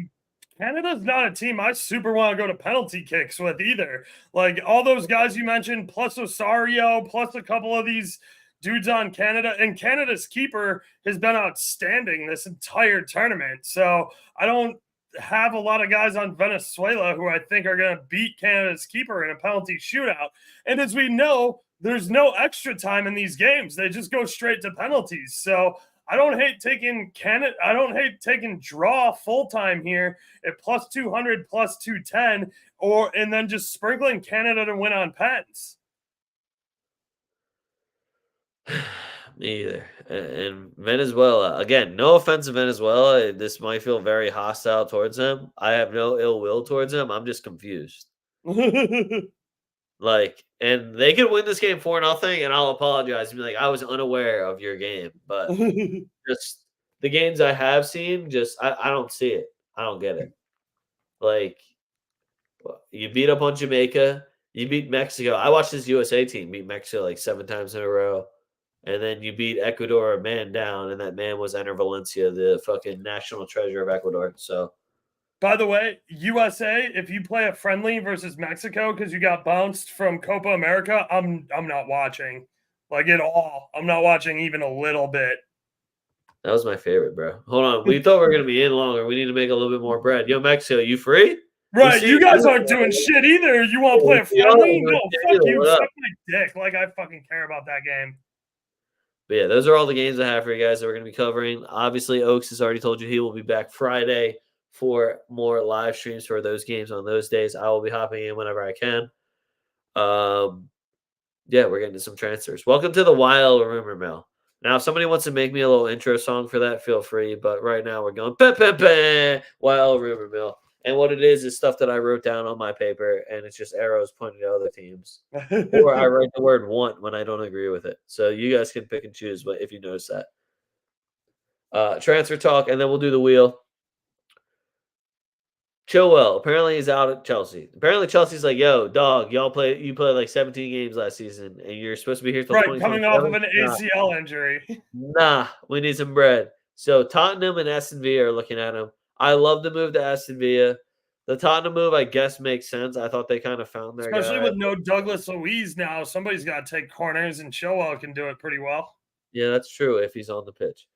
Canada's not a team I super want to go to penalty kicks with either. Like all those guys you mentioned, plus Osario, plus a couple of these dudes on Canada, and Canada's keeper has been outstanding this entire tournament. So I don't have a lot of guys on Venezuela who I think are going to beat Canada's keeper in a penalty shootout. And as we know, there's no extra time in these games; they just go straight to penalties. So I don't hate taking Canada. I don't hate taking draw full time here at plus 200, plus 210, and then just sprinkling Canada to win on pens. Me either. And Venezuela, again, no offense to Venezuela. This might feel very hostile towards them. I have no ill will towards them. I'm just confused. Like, and they could win this game 4-0, and I'll apologize and be like, I was unaware of your game. But just the games I have seen, I don't see it. I don't get it. Like, you beat up on Jamaica, you beat Mexico. I watched this USA team beat Mexico like 7 times in a row. And then you beat Ecuador a man down, and that man was Enter Valencia, the fucking national treasure of Ecuador. So, By the way, USA, if you play a friendly versus Mexico because you got bounced from Copa America, I'm not watching like at all. I'm not watching even a little bit. that was my favorite, bro. Hold on. We thought we were going to be in longer. We need to make a little bit more bread. Yo, Mexico, you free? We Right, see you guys you. aren't doing shit either. You want to play We a see y'all. friendly? No, fuck you. What up? Suck my dick. Like I fucking care about that game. But yeah, those are all the games I have for you guys that we're going to be covering. Obviously, Oaks has already told you he will be back Friday for more live streams for those games on those days. I will be hopping in whenever I can. Yeah, we're getting to some transfers. Welcome to the Wild Rumor Mill. Now, if somebody wants to make me a little intro song for that, feel free. But right now, we're going Wild Rumor Mill. And what it is stuff that I wrote down on my paper, and it's just arrows pointing to other teams. Or I write the word want when I don't agree with it. So you guys can pick and choose if you notice that. Transfer talk, and then we'll do the wheel. Chilwell apparently is out at Chelsea. Apparently Chelsea's like, yo, dog, you played like 17 games last season, and you're supposed to be here till Right, coming off of 2027? an ACL injury. Nah, we need some bread. So Tottenham and Aston Villa are looking at him. I love the move to Aston Villa. The Tottenham move, I guess, makes sense. I thought they kind of found their Especially guy. with no Douglas Luiz now. Somebody's got to take corners, and Chilwell can do it pretty well. Yeah, that's true if he's on the pitch.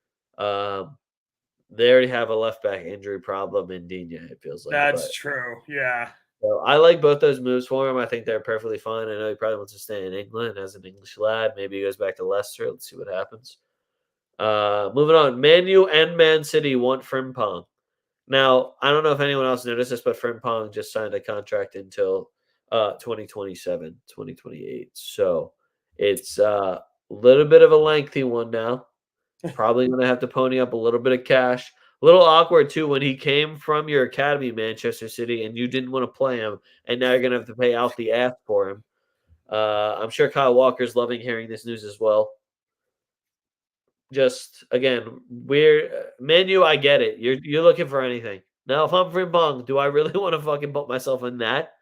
They already have a left back injury problem in Digne, it feels like. That's true. Yeah. So I like both those moves for him. I think they're perfectly fine. I know he probably wants to stay in England as an English lad. Maybe he goes back to Leicester. Let's see what happens. Moving on. Man U and Man City want Frimpong. Now, I don't know if anyone else noticed this, but Frimpong just signed a contract until 2027, 2028. So it's a little bit of a lengthy one now. Probably going to have to pony up a little bit of cash. A little awkward, too, when he came from your academy, Manchester City, and you didn't want to play him, and now you're going to have to pay out the ass for him. I'm sure Kyle Walker's loving hearing this news as well. just again, we're menu. I get it. You're looking for anything. Now, if I'm Frimpong, do I really want to fucking put myself in that?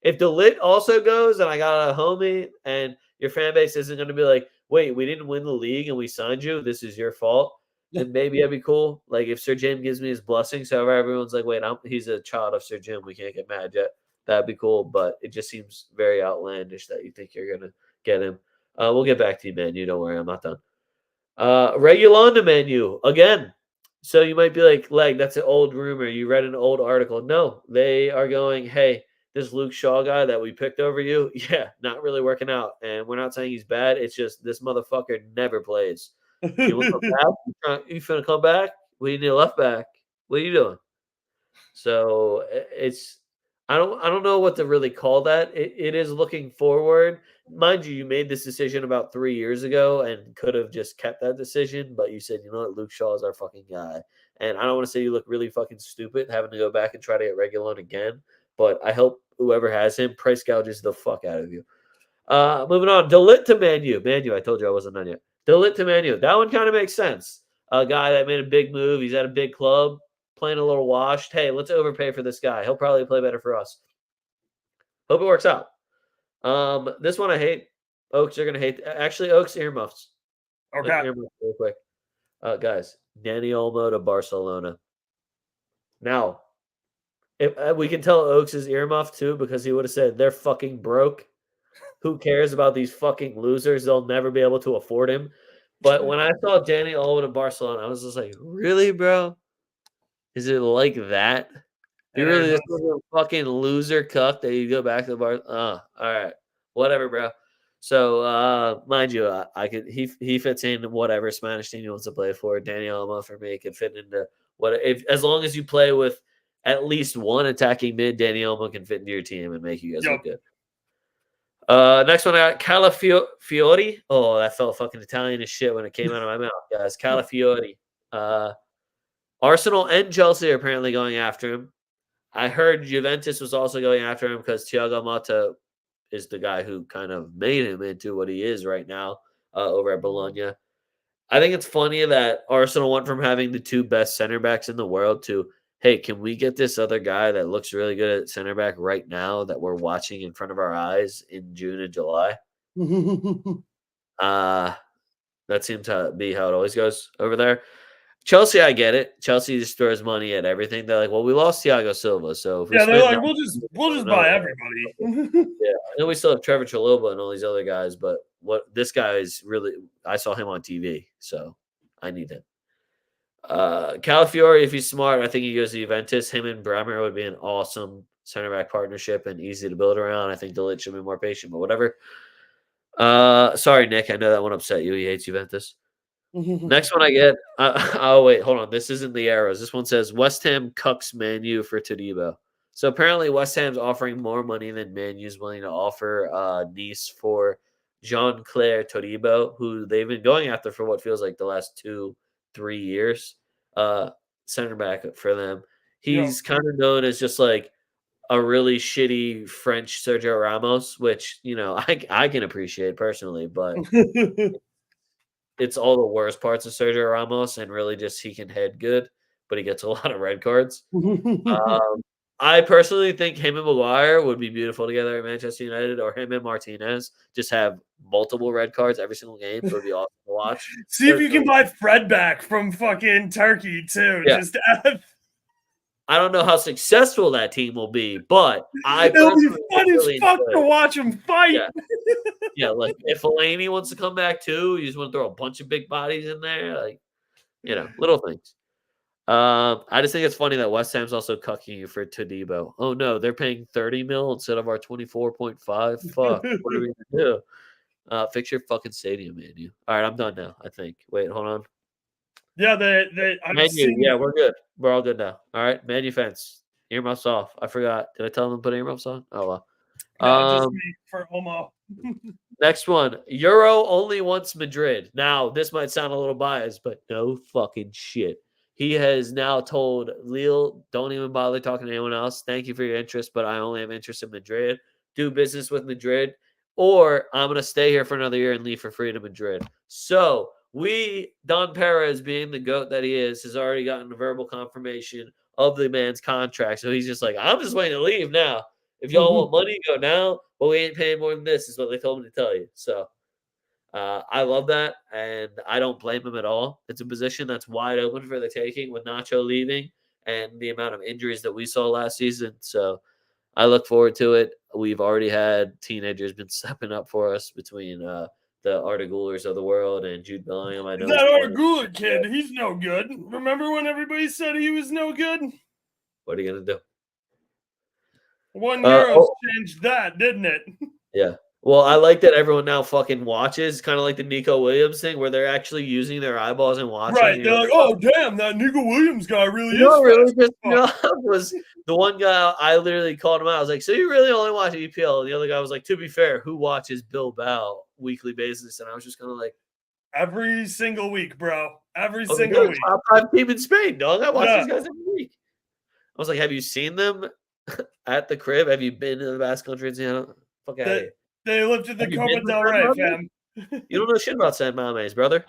If the lit also goes and I got a homie and your fan base isn't going to be like, wait, we didn't win the league and we signed you. This is your fault. Then maybe that'd be cool. Like if Sir Jim gives me his blessing, so everyone's like, wait, he's a child of Sir Jim. We can't get mad yet. That'd be cool. But it just seems very outlandish that you think you're going to get him. We'll get back to you, man. You don't worry. I'm not done. Regular on the menu again. So you might be like, Leg, that's an old rumor. You read an old article. No, they are going, hey, this Luke Shaw guy that we picked over you, yeah, not really working out. And we're not saying he's bad. It's just this motherfucker never plays. You want to come back? You finna come back? We need a left back. What are you doing? So it's I don't know what to really call that. It is looking forward. Mind you, you made this decision about 3 years ago and could have just kept that decision, but you said, you know what, Luke Shaw is our fucking guy. And I don't want to say you look really fucking stupid having to go back and try to get Reguilon again, but I hope whoever has him price gouges the fuck out of you. Moving on, Delit to Manu. Manu, I told you I wasn't done yet. Delit to Manu. That one kind of makes sense. A guy that made a big move. He's at a big club, playing a little washed. Hey, let's overpay for this guy. He'll probably play better for us. Hope it works out. This one I hate. Oaks are gonna hate. Actually, Oaks earmuffs. Okay. Earmuffs real quick. Guys, Dani Olmo to Barcelona. Now, if we can tell Oaks is earmuffed too because he would have said they're fucking broke. Who cares about these fucking losers? They'll never be able to afford him. But when I saw Dani Olmo to Barcelona, I was just like, really, bro? Is it like that? You really just a fucking loser cuck that you go back to the bar? All right, whatever, bro. So, mind you, I could he fits in whatever Spanish team he wants to play for. Dani Olmo for me could fit into what if as long as you play with at least one attacking mid, Dani Olmo can fit into your team and make you guys look good. Next one I got Calafiori. Oh, that felt fucking Italian as shit when it came out of my mouth, guys. Calafiori. Arsenal and Chelsea are apparently going after him. I heard Juventus was also going after him because Thiago Motta is the guy who kind of made him into what he is right now over at Bologna. I think it's funny that Arsenal went from having the two best center backs in the world to, hey, can we get this other guy that looks really good at center back right now that we're watching in front of our eyes in June and July? That seems to be how it always goes over there. Chelsea, I get it. Chelsea just throws money at everything. They're like, well, we lost Thiago Silva, so if we they're like, that, we'll just buy everybody. Yeah, I know we still have Trevor Chalobah and all these other guys, but what this guy is really, I saw him on TV, so I need him. Calafiori, if he's smart, I think he goes to Juventus. Him and Bremer would be an awesome center back partnership and easy to build around. I think Delit should be more patient, but whatever. Sorry, Nick. I know that one upset you. He hates Juventus. Next one I get. Oh wait, hold on. This isn't the arrows. This one says West Ham cucks Man U for Todibo. So apparently West Ham's offering more money than Man U's willing to offer Nice for Jean-Claire Todibo, who they've been going after for what feels like the last 2-3 years. Center back for them. He's kind of known as just like a really shitty French Sergio Ramos, which I can appreciate personally, but it's all the worst parts of Sergio Ramos, and really just he can head good, but he gets a lot of red cards. I personally think him and Maguire would be beautiful together at Manchester United, or him and Martinez just have multiple red cards every single game. So it would be awesome to watch. See if you can buy Fred back from fucking Turkey too. Yeah. Just I don't know how successful that team will be, but it'll be fun as fuck to watch them fight. Yeah, like if Fellaini wants to come back too, you just want to throw a bunch of big bodies in there, like little things. I just think it's funny that West Ham's also cucking you for Todibo. Oh no, they're paying 30 mil instead of our 24.5. Fuck, what are we gonna do? Fix your fucking stadium, man. All right, I'm done now. I think. Wait, hold on. Yeah, yeah, we're good. We're all good now. All right, Manu fence. Earmuffs off. I forgot. Did I tell them to put earmuffs on? Oh well. No, just me for Omo. Next one. Euro only wants Madrid. Now, this might sound a little biased, but no fucking shit. He has now told Lille, don't even bother talking to anyone else. Thank you for your interest, but I only have interest in Madrid. Do business with Madrid, or I'm going to stay here for another year and leave for free to Madrid. So, Don Perez, being the GOAT that he is, has already gotten a verbal confirmation of the man's contract. So he's just like, I'm just waiting to leave now. If y'all want money, go now, but we ain't paying more than this, is what they told me to tell you. So I love that, and I don't blame him at all. It's a position that's wide open for the taking with Nacho leaving and the amount of injuries that we saw last season. So I look forward to it. We've already had teenagers been stepping up for us between the Arda Gulers of the world and Jude Bellingham. I know he's That playing. Argula kid, he's no good. Remember when everybody said he was no good? What are you gonna do? 1 Euros Oh, changed that, didn't it? yeah. Well, I like that everyone now fucking watches, kind of like the Nico Williams thing, where they're actually using their eyeballs and watching. Right. And They're you're like, oh, damn, that Nico Williams guy really is what really fast. pissed me off was the one guy. I literally called him out. I was like, "So you really only watch EPL?" And the other guy was like, "To be fair, who watches Bilbao weekly basis?" And I was just kind of like, Every single week, bro. Every "Oh, single they're week. top 5 team in Spain, dog. I watch Yeah. these guys every week." I was like, "Have you seen them at the crib? Have you been to the Basque Country and seen them? Fuck out of here. They lifted the Have you Copa been to del San Rey, Mames? fam. You don't know shit about San Mames, brother."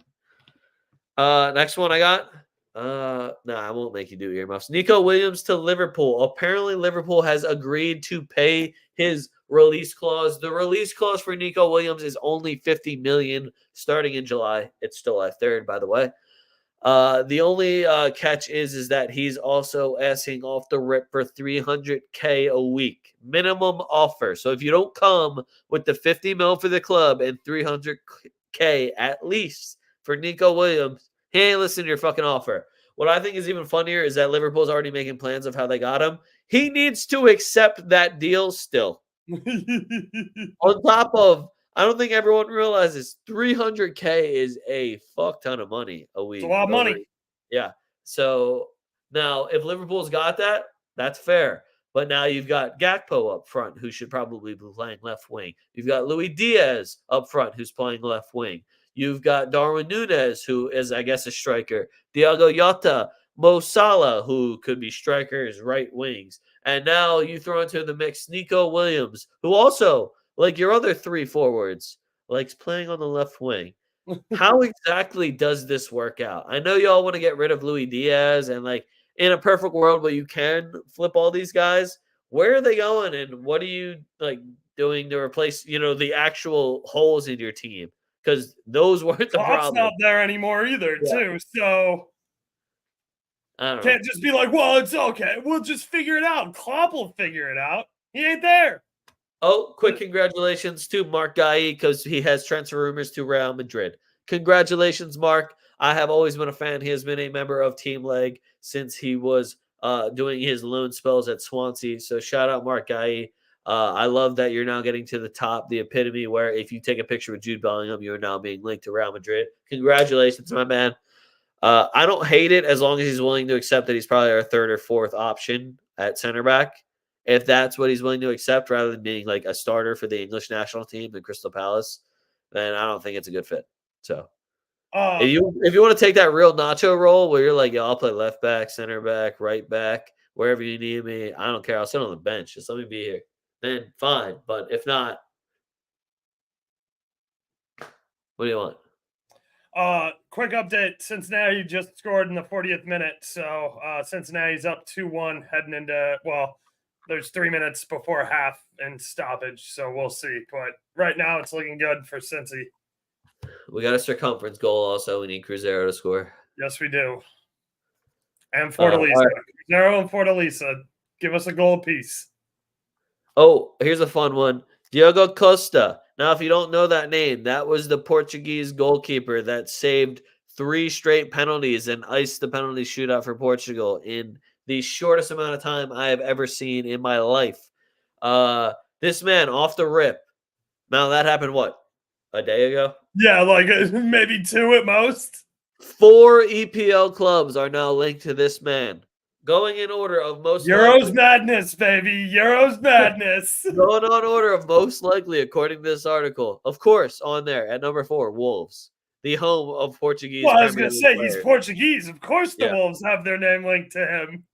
Next one I got. I won't make you do earmuffs. Nico Williams to Liverpool. Apparently, Liverpool has agreed to pay his release clause. The release clause for Nico Williams is only 50 million starting in July. It's July 3rd, by the way. The only catch is that he's also asking off the rip for 300K a week minimum offer. So if you don't come with the 50 mil for the club and 300K at least for Nico Williams, he ain't listening to your fucking offer. What I think is even funnier is that Liverpool's already making plans of how they got him. He needs to accept that deal still. On top of, I don't think everyone realizes 300K is a fuck ton of money a week. It's a lot of money. Yeah. So now, if Liverpool's got that, that's fair. But now you've got Gakpo up front, who should probably be playing left wing. You've got Luis Diaz up front, who's playing left wing. You've got Darwin Núñez, who is, I guess, a striker. Diogo Jota, Mo Salah, who could be strikers, right wings. And now you throw into the mix Nico Williams, who also, like your other 3 forwards, likes playing on the left wing. How exactly does this work out? I know y'all want to get rid of Luis Diaz, and like in a perfect world where you can flip all these guys, where are they going, and what are you like doing to replace, the actual holes in your team? Because those weren't the Klopp's problem. not there anymore either, too. So I don't know. can't just be like, well, it's okay. We'll just figure it out. Klopp will figure it out. He ain't there. Oh, quick congratulations to Mark Guy because he has transfer rumors to Real Madrid. Congratulations, Mark. I have always been a fan. He has been a member of Team Leg since he was doing his loan spells at Swansea. So shout out, Mark Guy. I love that you're now getting to the top, the epitome where if you take a picture with Jude Bellingham, you're now being linked to Real Madrid. Congratulations, my man. I don't hate it as long as he's willing to accept that he's probably our 3rd or 4th option at center back. If that's what he's willing to accept rather than being like a starter for the English national team in Crystal Palace, then I don't think it's a good fit. So if you want to take that real Nacho role where you're like, yeah, I'll play left back, center back, right back, wherever you need me, I don't care. I'll sit on the bench. Just let me be here. Then fine. But if not, what do you want? Quick update. Cincinnati just scored in the 40th minute. So Cincinnati's up 2-1 heading into, there's 3 minutes before half and stoppage. So we'll see. But right now it's looking good for Cincy. We got a circumference goal also. We need Cruzeiro to score. Yes, we do. And Fortaleza. Cruzeiro and Fortaleza. Give us a goal apiece. Oh, here's a fun one. Diogo Costa. Now, if you don't know that name, that was the Portuguese goalkeeper that saved 3 straight penalties and iced the penalty shootout for Portugal in the shortest amount of time I have ever seen in my life. This man off the rip. Now, that happened, what, a day ago? Yeah, like maybe 2 at most. 4 EPL clubs are now linked to this man. Going in order of most Euros madness, baby. Euros madness. Going on order of most likely, according to this article. Of course, on there at number 4, Wolves, the home of Portuguese. Well, I was going to say he's Portuguese. Of course, the Wolves have their name linked to him.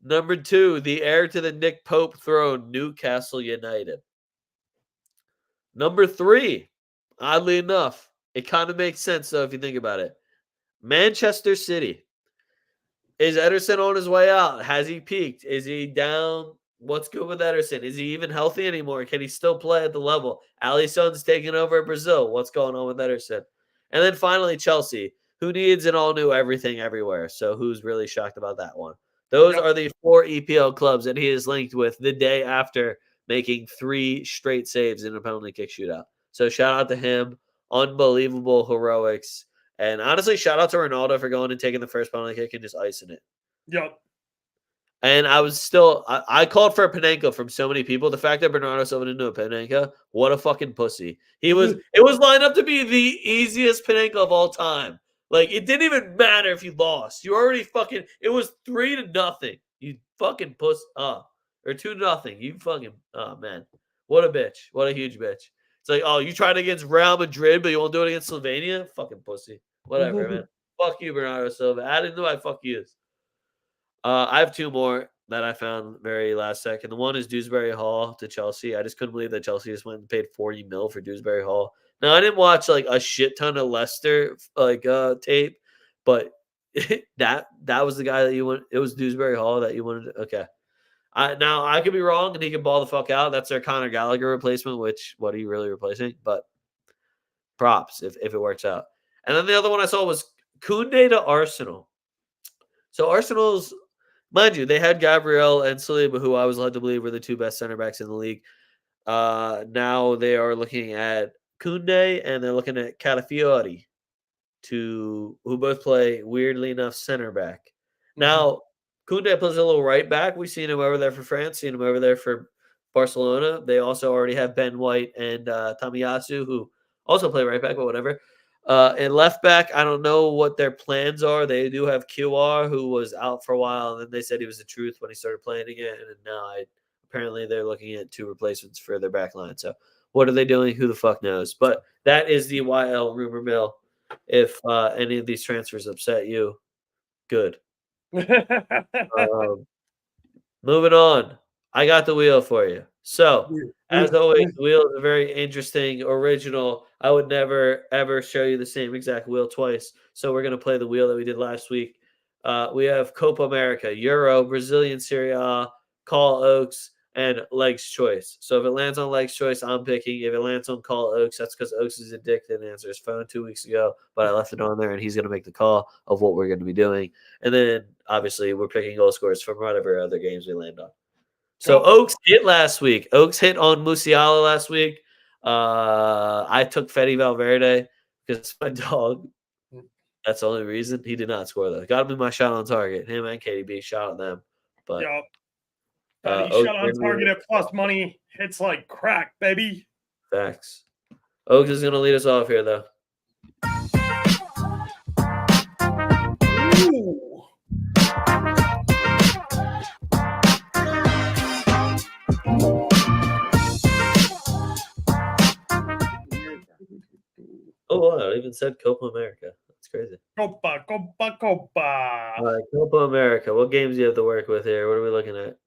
Number 2, the heir to the Nick Pope throne, Newcastle United. Number 3, oddly enough, It kind of makes sense, though, if you think about it. Manchester City. Is Ederson on his way out? Has he peaked? Is he down? What's good with Ederson? Is he even healthy anymore? Can he still play at the level? Alisson's taking over at Brazil. What's going on with Ederson? And then finally, Chelsea, who needs an all-new everything everywhere. So who's really shocked about that one? Those Yep. are the 4 EPL clubs that he is linked with the day after making 3 straight saves in a penalty kick shootout. So shout out to him. Unbelievable heroics. And honestly, shout out to Ronaldo for going and taking the first penalty kick and just icing it. Yep. And I called for a Panenka from so many people. The fact that Bernardo Silva didn't do a Panenka, what a fucking pussy. It was lined up to be the easiest Panenka of all time. Like, it didn't even matter if you lost. You already fucking, it was 3-0. You fucking puss up. Or 2-0. You fucking, oh man. What a bitch. What a huge bitch. It's like, oh, you tried against Real Madrid, but you won't do it against Slovenia? Fucking pussy. Whatever, man. Fuck you, Bernardo Silva. Add into my fuck yous. I have 2 more that I found very last second. The one is Dewsbury Hall to Chelsea. I just couldn't believe that Chelsea just went and paid 40 mil for Dewsbury Hall. Now, I didn't watch like a shit ton of Leicester tape, but that was the guy that you want. It was Dewsbury Hall that you wanted. Okay. Now I could be wrong and he could ball the fuck out. That's their Conor Gallagher replacement, which what are you really replacing? But props if it works out. And then the other one I saw was Koundé to Arsenal. So Arsenal's, mind you, they had Gabriel and Saliba, who I was led to believe were the 2 best center backs in the league. Now they are looking at Koundé and they're looking at Calafiori, who both play, weirdly enough, center back. Now, Koundé plays a little right back. We've seen him over there for France, seen him over there for Barcelona. They also already have Ben White and Tomiyasu, who also play right back, but whatever. And left back, I don't know what their plans are. They do have QR, who was out for a while, and then they said he was the truth when he started playing again. And now apparently they're looking at 2 replacements for their back line. So what are they doing? Who the fuck knows? But that is the YL rumor mill. If any of these transfers upset you, good. Moving on. I got the wheel for you. So, as always, the wheel is a very interesting, original. I would never, ever show you the same exact wheel twice. So, we're going to play the wheel that we did last week. We have Copa America, Euro, Brazilian Serie A, Call Oaks, and Leg's Choice. So, if it lands on Leg's Choice, I'm picking. If it lands on Call Oaks, that's because Oaks is addicted and answered his phone 2 weeks ago. But I left it on there, and he's going to make the call of what we're going to be doing. And then, obviously, we're picking goal scores from whatever other games we land on. So Oaks hit last week. Oaks hit on Musiala last week. I took Fede Valverde because it's my dog. That's the only reason. He did not score, though. Got him in my shot on target. Him and KDB shot at them. But he shot on target at plus money. Hits like crack, baby. Facts. Oaks is going to lead us off here, though. Ooh. Oh, wow. I even said Copa America. That's crazy. Copa. All right, Copa America. What games do you have to work with here? What are we looking at?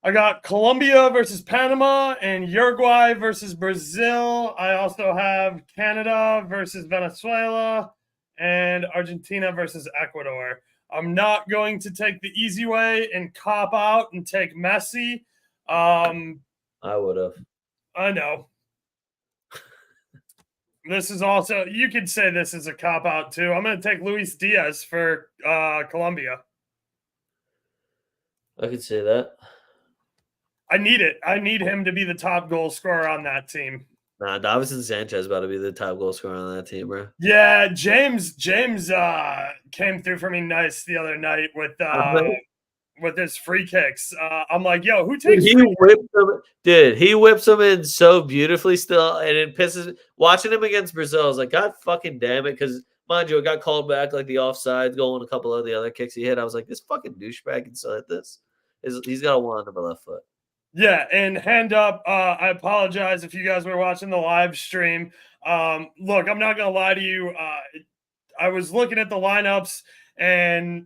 I got Colombia versus Panama and Uruguay versus Brazil. I also have Canada versus Venezuela and Argentina versus Ecuador. I'm not going to take the easy way and cop out and take Messi. I would have. I know. This is also, you could say this is a cop out too. I'm going to take Luis Diaz for Colombia. I could say that. I need it. I need him to be the top goal scorer on that team. Nah, Davison Sanchez about to be the top goal scorer on that team, bro. Yeah, James came through for me nice the other night with his free kicks. I'm like, yo, who takes? He whips them in so beautifully still, and it pisses. Watching him against Brazil, I was like, God fucking damn it, because mind you, it got called back like the offside goal and a couple of the other kicks he hit. I was like, this fucking douchebag can still hit this. He's got a one on the left foot. Yeah, and hand up, I apologize if you guys were watching the live stream. Look, I'm not going to lie to you. I was looking at the lineups and,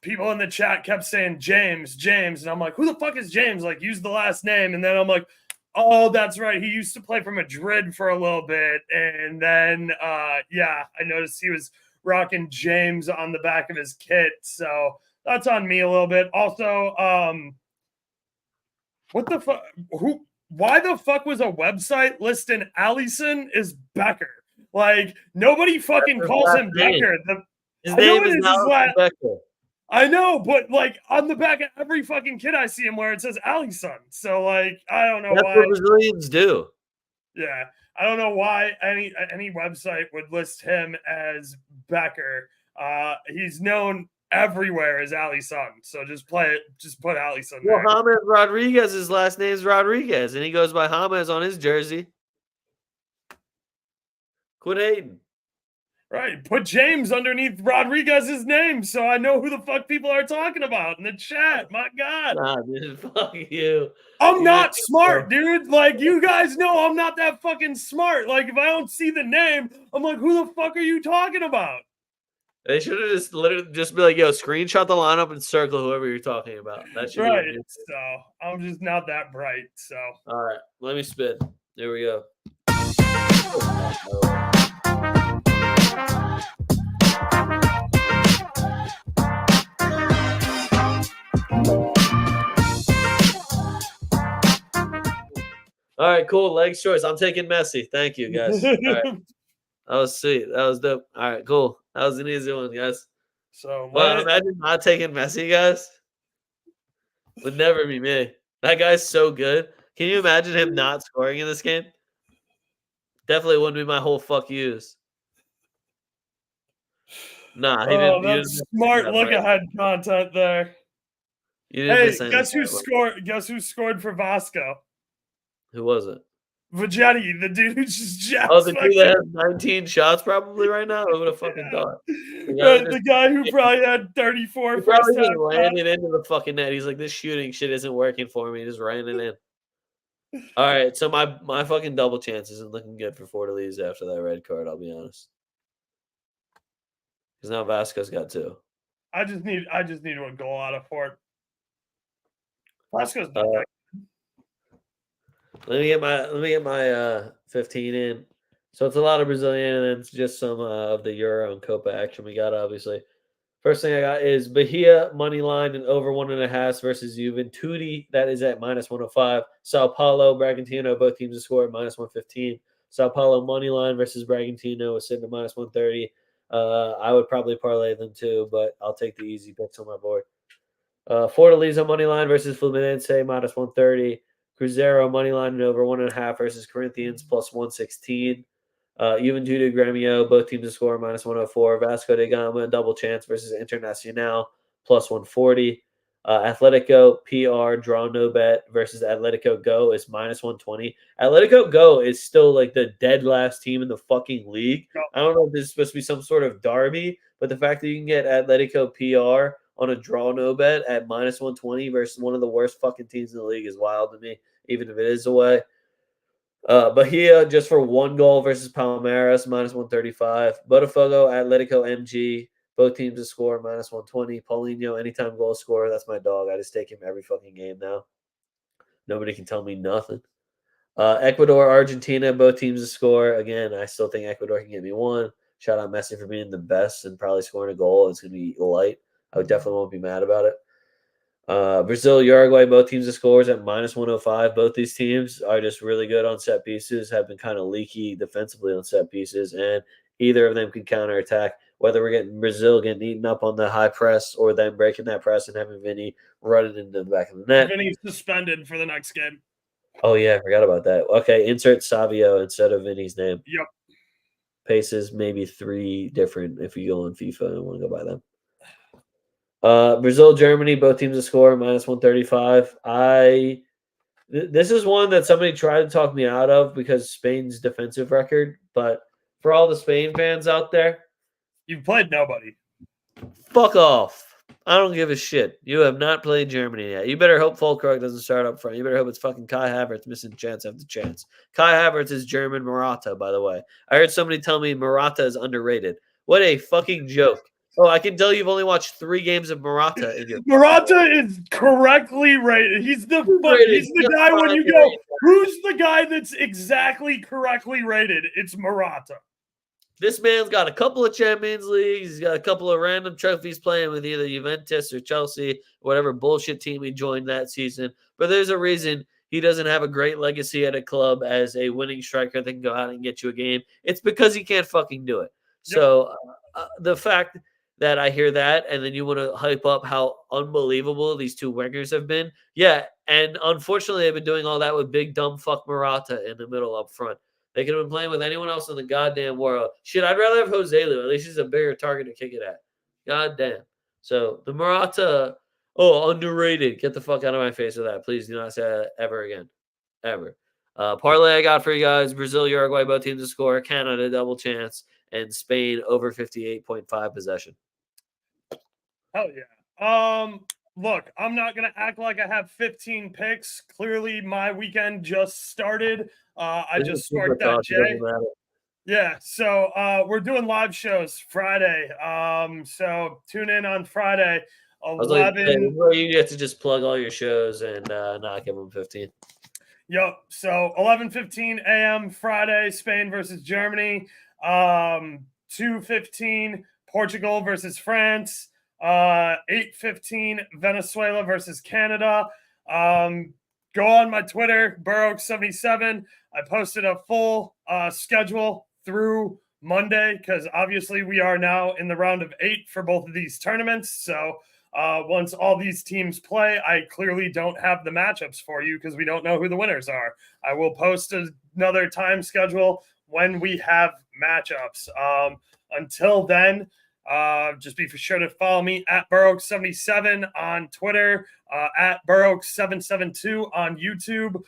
people in the chat kept saying James. And I'm like, who the fuck is James? Like, use the last name. And then I'm like, Oh, that's right. He used to play for Madrid for a little bit, and then yeah, I noticed he was rocking James on the back of his kit. So that's on me a little bit. Also, what the fuck? Who? Why the fuck was a website listing Allison is Becker? Like nobody fucking His calls last him name. Becker. His I know name it is is his Allison last. Becker. I know, but like on the back of every fucking kid I see him where it says Allison. So like I don't know That's why. what Brazilians do. Yeah, I don't know why any website would list him as Becker. He's known everywhere as Allison. So just put Allison Well, there. James Rodriguez, his last name is Rodriguez, and he goes by James on his jersey. Quit hating. Right. Put James underneath Rodriguez's name so I know who the fuck people are talking about in the chat. My God. Nah, dude, fuck you. I'm You not make smart, dude. Like, you guys know I'm not that fucking smart. Like, if I don't see the name, I'm like, who the fuck are you talking about? They should have just literally just be like, yo, screenshot the lineup and circle whoever you're talking about. That should be Right. it. So I'm just not that bright. So All right, let me spin. There we go. All right, cool. Legs choice. I'm taking Messi. Thank you, guys. All right. That was sweet. That was dope. All right, cool. That was an easy one, guys. so Well, imagine not taking Messi, guys. Would never be me. That guy's so good. Can you imagine him not scoring in this game? Definitely wouldn't be my whole fuck yous. Nah, he didn't. You that's didn't smart that look right. ahead content there. You didn't Hey, miss anything. guess who scored for Vasco? Who was it? Vegetti, the dude who just jacks Oh, the dude that fucking has 19 shots probably right now. Who would have fucking thought? the guy who probably had 34 He first probably just time ran shots. it into the fucking net. He's like, this shooting shit isn't working for me. He just ran it in. All right, so my fucking double chance isn't looking good for Fortaleza after that red card. I'll be honest, because now Vasco's got two. I just need a goal out of Fort. Vasco's not that. Let me get my 15 in. So it's a lot of Brazilian, and then it's just some of the Euro and Copa action we got. Obviously, first thing I got is Bahia money line and over 1.5 versus Juventude. That is at -105. Sao Paulo, Bragantino, both teams to score at -115. Sao Paulo money line versus Bragantino is sitting at -130. I would probably parlay them too, but I'll take the easy picks on my board. Fortaleza money line versus Fluminense -130. Cruzeiro money line and over 1.5 versus Corinthians +116. Juventude Gremio, both teams to score -104. Vasco da Gama double chance versus Internacional +140. Atletico PR draw no bet versus Atletico Go is -120. Atletico Go is still like the dead last team in the fucking league. I don't know if this is supposed to be some sort of derby, but the fact that you can get Atletico PR on a draw no bet at -120 versus one of the worst fucking teams in the league is wild to me, even if it is away. Bahia just for 1 goal versus Palmeiras -135. Botafogo, Atletico MG, both teams to score -120. Paulinho, anytime goal scorer, that's my dog. I just take him every fucking game now. Nobody can tell me nothing. Ecuador, Argentina, both teams to score. Again, I still think Ecuador can get me one. Shout out Messi for being the best and probably scoring a goal. It's going to be light. I definitely won't be mad about it. Brazil, Uruguay, both teams to scores at -105. Both these teams are just really good on set pieces, have been kind of leaky defensively on set pieces, and either of them can counterattack. Whether we're getting Brazil getting eaten up on the high press or them breaking that press and having Vinny running into the back of the net. Vinny's suspended for the next game. Oh, yeah, I forgot about that. Okay, insert Savio instead of Vinny's name. Yep. Paces, maybe 3 different if you go on FIFA and want to go by them. Brazil, Germany, both teams to score -135. This is one that somebody tried to talk me out of because Spain's defensive record. But for all the Spain fans out there, You've played nobody. fuck off. I don't give a shit. You have not played Germany yet. You better hope Fulkrug doesn't start up front. You better hope it's fucking Kai Havertz missing chance after chance. Kai Havertz is German Morata, by the way. I heard somebody tell me Morata is underrated. What a fucking joke. Oh, I can tell you've only watched 3 games of Murata in your Murata is correctly rated. He's the guy when you go, who's the guy that's exactly correctly rated? It's Murata. This man's got a couple of Champions Leagues. He's got a couple of random trophies playing with either Juventus or Chelsea, whatever bullshit team he joined that season. But there's a reason he doesn't have a great legacy at a club as a winning striker that can go out and get you a game. It's because he can't fucking do it. Yep. So the fact that I hear that and then you want to hype up how unbelievable these 2 wingers have been. Yeah, and unfortunately they've been doing all that with big dumb fuck Murata in the middle up front. They could have been playing with anyone else in the goddamn world. Shit, I'd rather have Joselu. At least he's a bigger target to kick it at. God damn. So the Murata, underrated. Get the fuck out of my face with that. Please do not say that ever again. Ever. Parlay I got for you guys. Brazil, Uruguay, both teams to score. Canada, double chance. And Spain, over 58.5 possession. Hell yeah. Look, I'm not going to act like I have 15 picks. Clearly, my weekend just started. I just sparked that J. Yeah, so we're doing live shows Friday. So tune in on Friday. 11. You get to just plug all your shows and not give them 15. Yep. So 11:15 a.m. Friday, Spain versus Germany. 2:15 Portugal versus France. 8:15 Venezuela versus Canada. Go on my Twitter, BurrOaks77. I posted a full schedule through Monday because obviously we are now in the round of 8 for both of these tournaments. So once all these teams play, I clearly don't have the matchups for you because we don't know who the winners are. I will post another time schedule when we have matchups. Until then, just be for sure to follow me at BurrOaks77 on Twitter, at BurrOaks772 on YouTube.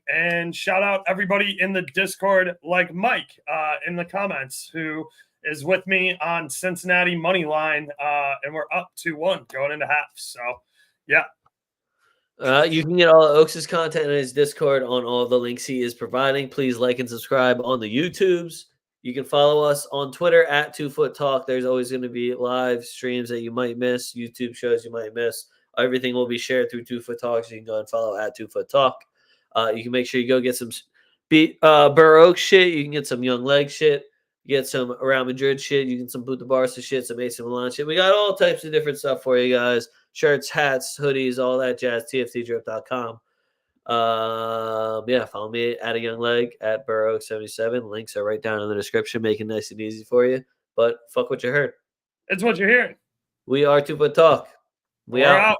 And shout out everybody in the Discord, like Mike in the comments, who is with me on Cincinnati money line, and we're up 2-1 going into half. So, yeah. You can get all of Oaks' content in his Discord on all of the links he is providing. Please like and subscribe on the YouTubes. You can follow us on Twitter at TwoFootTalk. There's always going to be live streams that you might miss, YouTube shows you might miss. Everything will be shared through TwoFootTalk, so you can go and follow at TwoFootTalk. You can make sure you go get some BurrOaks shit. You can get some Young Leg shit. You get some Real Madrid shit. You can get some Boot the Barca shit, some AC Milan shit. We got all types of different stuff for you guys. Shirts, hats, hoodies, all that jazz. TFTdrip.com. Yeah, follow me at a young leg at BurrOaks77. Links are right down in the description, making it nice and easy for you. But fuck what you heard. It's what you're hearing. We are TwoFootTalk. We out.